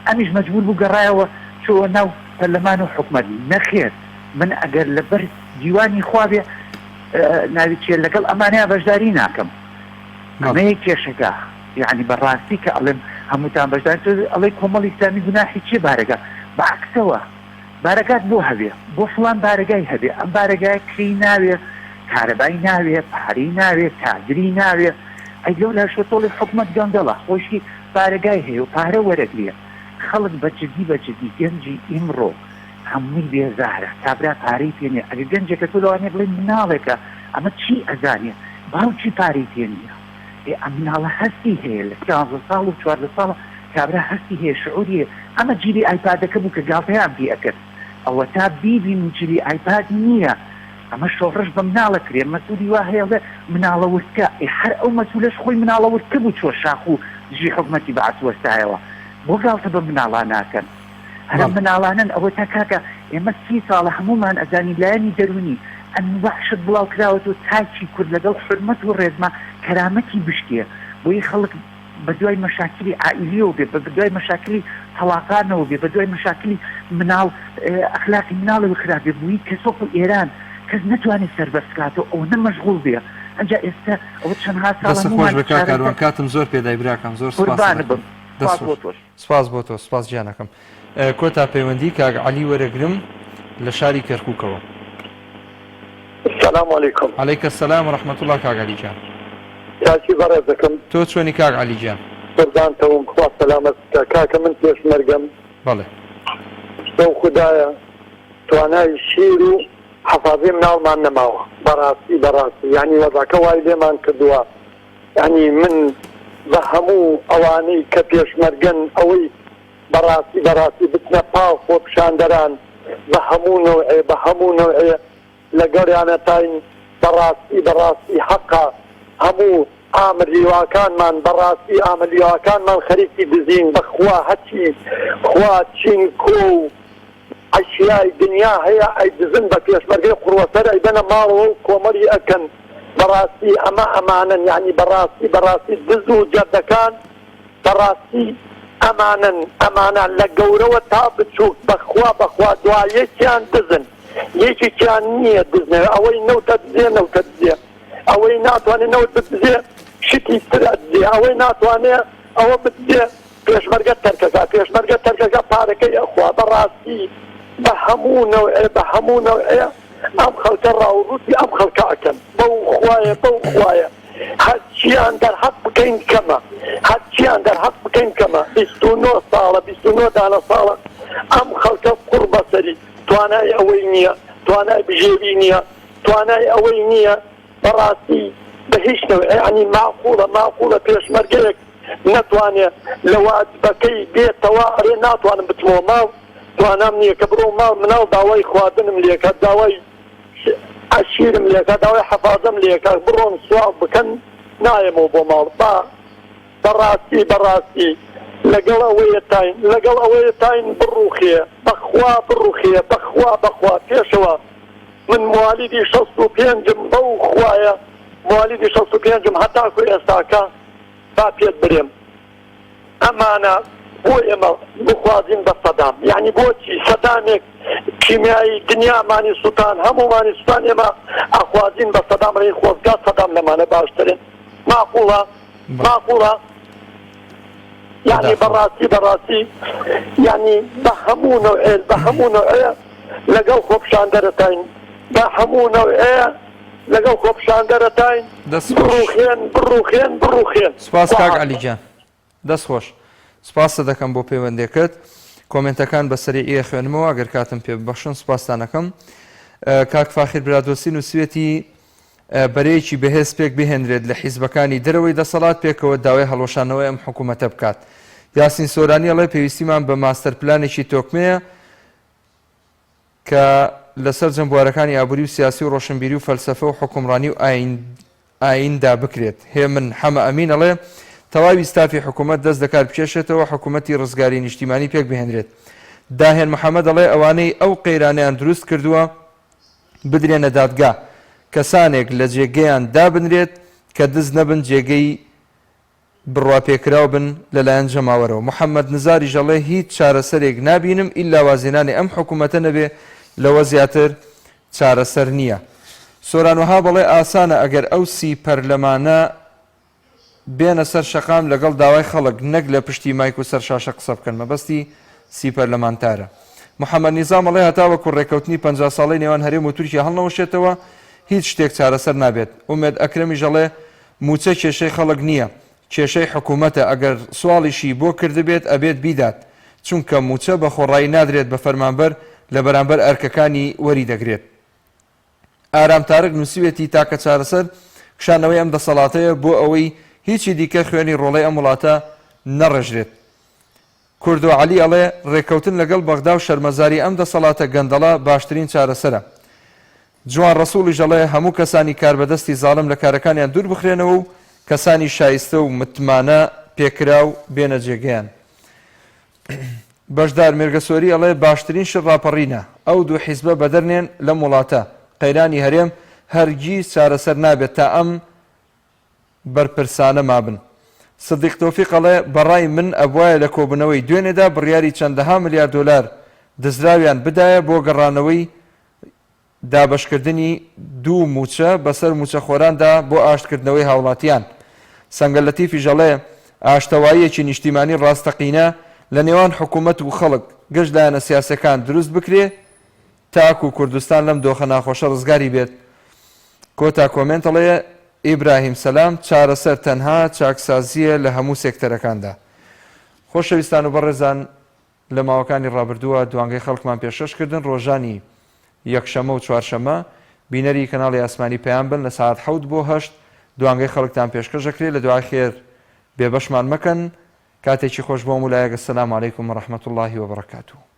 ئەمیش مەجبور بوو گەڕایەوە چۆ ناو پەرلەمان و حکومەتی نەخێر من ئەگەر لەبەر دیوانی خوابێ ناوی چێ لەگەڵ ئەمانەیە بەشداری ناکەم ئەمەیە کێشەکە یعنی بەڕاستی کە ئەڵێم هەمووتان بەشدار ئەڵێ کۆمەڵی ئیسلامی گوناحی چێ بارەگە بەعکسەوە بارەگات بۆ هەبێ بۆ فڵان بارەگای هەبێ ئەم بارەگای کری ناوێ کارەبای ناوێ پارەی ناوێ تاجری ناوێ ئەی لەو لە شۆتۆڵی حکومەت گەندەڵە خۆشی بارەگای هەیە و پارە وەرەگرێ خەڵک بەجددی گەنجی ئیمڕۆ هەمووی بێزارە کابرا پارەی پێنێ ئەگە گەنجێکە تۆ لەوانێ بڵێ مناڵێکە ئەمە چی ئەزانێ باوکی پارەی پێ نییە ئەم مناڵە هەستی هەیە لە 15 ساڵ و 14 ساڵە کابرا هەستی هەیە شعوریە ئەمە جیلی ئایپادەکە بوو کە گاڵتەیان پێ ئەکرد ئەوە تا بیبین جلی ئایپاد نییە ئەمە شۆڕش بە مناڵە کرێ مەسوولی وا هەیە مناڵە وردکە هەر ئەو مەسوولەش خۆی مناڵە وردکە بوو چۆ شاخ و دژی حکومەتی بەعەت وەستایەوە بۆ گاڵتە بە مناڵان ناکەن هەر مناڵانن ئەوە تا کاکە ئێمە 30 ساڵە هەمومان ئەزانی لایەنی دەرونی ئەم وحشت بڵاو کراوەت و تاکی کورد لەگەڵ حرمەت و ڕێزما کەرامەتی بشتێ بۆی خەڵک بە دوای مەشاکلی عائیلیەوە بێ بە دوای مەشاکلی تەلاقانەوە بێ بە دوای مەشاکلی مناڵ ئەخلاقی مناڵەوە خراپێ بووی کەسۆپ و ئێران کەس نەتوانێت سەربەستکاتەوە ئەو نەمەشغوڵ بێ ئەنجا ئێستا ئەوە چەندها ساڵ کاروان کاتم زۆر پێدای براکەم زۆر سپاس بۆ تۆ سپاس گیانەکەم کۆتا پەیوەندی کاک عەلی وەرەگرم لە شاری کەرکووکەوە. السلام علیکم. عەلەیکە السلام و رەحمەت الله کاک عەلی جان. کاکی بەڕێز دەکەم. تۆ چۆنی کاک عەلی جان؟ قوربانتەوم خوا سەلامەت بکە کاکە من پێشمەرگەم. بەڵێ. شتەو خودایە توانای شیر و حەفاظی مناڵمان نەماوە بەڕاستی یعنی وەزاکە وای لێمان کردووە یعنی من بە هەموو ئەوانەی کە پێشمەرگەن ئەوەی بەڕاستی بچنە پاو خۆ پیشاندەران بە هەموو نەوعێ لەگەڵیانەتاین بەڕاستی حەقا هەموو ئامریواکانمان بەڕاستی ئامریواکانمان خەریکی دزین بەخوا هەچی خوا چینکۆ و ئەشیای دنیا هەیە ئەی دزن بە پێشمەرگەی قوڕوەسەر ئەیبەنە ماڵەوە و کۆمەری ئەکەن بەڕاستی ئەمانن یعنی بەڕاستی دز و جەردەکان بەڕاستی ئەمانە لە گەورەوە تا بچووک بەخوا دوایەکیان دزن یەکێکیان نییە دزنێ ئەوەی نەوتە دزێ ئەوەی ناتوانێت نەوت بدزێ شتی ترە دزێ ئەوەی ناتوانێت ئەوە بدزێ پێشمەرگە تەرکەکە پارەکەی ئەخوا بەڕاستی بە هەموو نەوعێ ئەم خەڵکە ڕاوڕوتی ئەم خەڵکە ئەکەن بەو خوایە هەرچیان دەرحەق بکەین کەمە 29 ساڵە 29 دانە ساڵە ئەم خەڵکە قوڕ بەسەری توانای ئەوەی نییە توانای بژێوی نییە توانای ئەوەی نییە بەڕاستی بە هیچ نەوعێ ینی ماقوڵە پێشمەرگەیەک نەتوانێت لە واجبەکەی بێتەوە ئەرێ ناتوانم بچمەوە ماڵ توانام نییە کە بڕۆ ماڵ مناڵ داوای خواردنم لێکە داوای عشیرم لێکە داوای حەفاظەم لێکە بڕۆن سوال بکەن نایەمەوە بۆ ماڵ بەڕاستی لەگەڵ ئەوەیە تاین بڕوخێ بەخوا پێشەوە من موالیدی 65م بەو خوایە موالیدی 65م هەتاکو ئێستاکە با پێت برێم ئەمانە بۆ ئێمە بخوازین بە سەدام یعنی بۆچی سەدامێک کیمیایی دنیامانی سووتان هەمومانی سووتان ئێمە ئەخوازین بە سەدام ڕێی خۆزگا سەدام لەمانە باشترین ماقوڵە یعنی بەڕاستی یعنی بە هەموو نوعێ لەگەڵ خۆپشاندەرەتاین بە هەموو نوعێ لەگەڵ خۆپشاندەرەتاین بڕوخێن سپاس کاک عەلی جان دەست خۆش سپاسە دەکەم بۆ پەیوەندیەکەت کۆمنتەکان بەسەری ئێ خوێنمەوە ئەگەر کاتم پێ ببەخشن سپاسدانەکەم کاک فاخر برادۆسی نووسێتی بەرەیەکی بەهێز پێک بهێنرێت لە حیزبەکانی دەرەوەی دەسەڵات پێکەوە داوای هەڵۆشانەوەی ئەم حکوومەتە بکات یاسین سۆرانی ئەڵێ پێویستیمان بە ماستەر پلانێکی تۆکمەیە کە لەسەر جەمبوارەکانی ئابووری و سیاسی و ڕۆشنبیری و فەلسەفە و حکومڕانی و ئایندا بکرێت. هێ من حەمە ئەمین ئەڵێ تەواوی ستافی حکوومەت دەست دەکات بکێشێتەوە حکوومەتی ڕزگاری نیشتیمانی پێک بهێنرێت. داهێن محەممەد ئەڵێ ئەوانەی ئەو قەیرانیان دروست کردووە بدرێنە دادگا کەسانێک لە جێگەیان دابنرێت کە دز نەبن جێگەی بڕواپێکراو بن لەلایەن جەماوەرەوە. محەممەد نزاری ژەڵێ هیچ چارەسەرێک نبینم ئیلا وازێنانی ئەم حکوومەتە نەبێ لەوە زیاتر چارەسەر نییە. سۆرانوەها بەڵێ ئاسانە ئەگەر ئەو سی پەرلەمانە بێنە سەر شەقام لەگەڵ داوای خەڵک نەک لە پشتی مایک و سەر شاشە قسە بکەن مەبەستی سی پەرلەمانتارە. محەممەد نیزام ئەڵێ هەتاوە کوڕێکەوتنی 50 ساڵی نێوان هەرێم و تورکیا هەڵنەوەشێتەوە هیچ شتێک چارەسەر نابێت. ئومێد ئەکرەمی ژەڵێ موچە کێشەی خەڵک نییە کێشەی حکوومەتە ئەگەر سواڵیشی بۆ کردبێت ئەبێت بیدات چونکە موچە بە خۆڕایی نادرێت بە فەرمانبەر لە بەرامبەر ئەرکەکانی وەری دەگرێت. ئارام تارک نووسوێتی تاکە چارەسەر کشانەوەی ئەم دەسەڵاتەیە بۆ ئەوەی هیچی دیکە خوێنی ڕۆڵەی ئەم وڵاتە نەڕێژرێت. کوردۆ عەلی ئەڵێ ڕێککەوتن لەگەڵ بەغدا و شەرمەزاری ئەم دەسەڵاتە گەندەڵە باشترین چارەسەرە. جوان ڕەسووڵی ژەڵێ هەموو کەسانی کاربەدەستی زاڵم لە کارەکانیان دوور بخرێنەوە و کەسانی شایستە و متمانە پێکراو بێنە جێگەیان. بەشدار مێرگەسۆری ئەڵێ باشترین شت ڕاپەڕینە ئەو دوو حیزبە بەدەرنێن لەم وڵاتە قەیرانی هەرێم هەرگیز چارەسەر نابێت تا ئەم بەرپرسانە مابن. سدیق تۆفیق ئەڵێ بەڕای من ئەبوایە لە کۆبنەوەی دوێنێدا بڕیاری چەندەها ملیار دۆلار دزراویان بدایە بۆ گەڕانەوەی دابەشکردنی دوو موچە بەسەر موچەخۆراندا بۆ ئاشتکردنەوەی هاوڵاتیان. سەنگەل لەتیفی ژەڵێ ئاشتەواییەکی نیشتیمانی ڕاستەقینە لە نێوان حکوومەت و خەڵک گەشت لایەنە سیاسەکان دروست بکرێ تاکو و کوردستان لەم دۆخە ناخۆشە ڕزگاری بێت. کۆتا کۆمنتەڵەیە ئیبراهیم سەلام چارەسەر تەنها چاکسازیە لە هەموو سێکتەرەکاندا. خۆشەویستان و بەڕێزان لە ماوەکانی ڕابردووە دوانگەی خەڵکمان پێشەشکردن ڕۆژانی یەکشەمە و چوارشەمە بینەری کەناڵی ئاسمانی پەیام بن لە ساعت 7 بۆ 8 دوانگەی خەڵکتان پێشکەش دەکرێت لە دوای خێر بێبەشمان مەکەن. کاتێکی خۆش بۆ مولایەگە. سەلام عەلەیکوم وەڕەحمەتوڵڵاهی وەبەڕەکاتوه.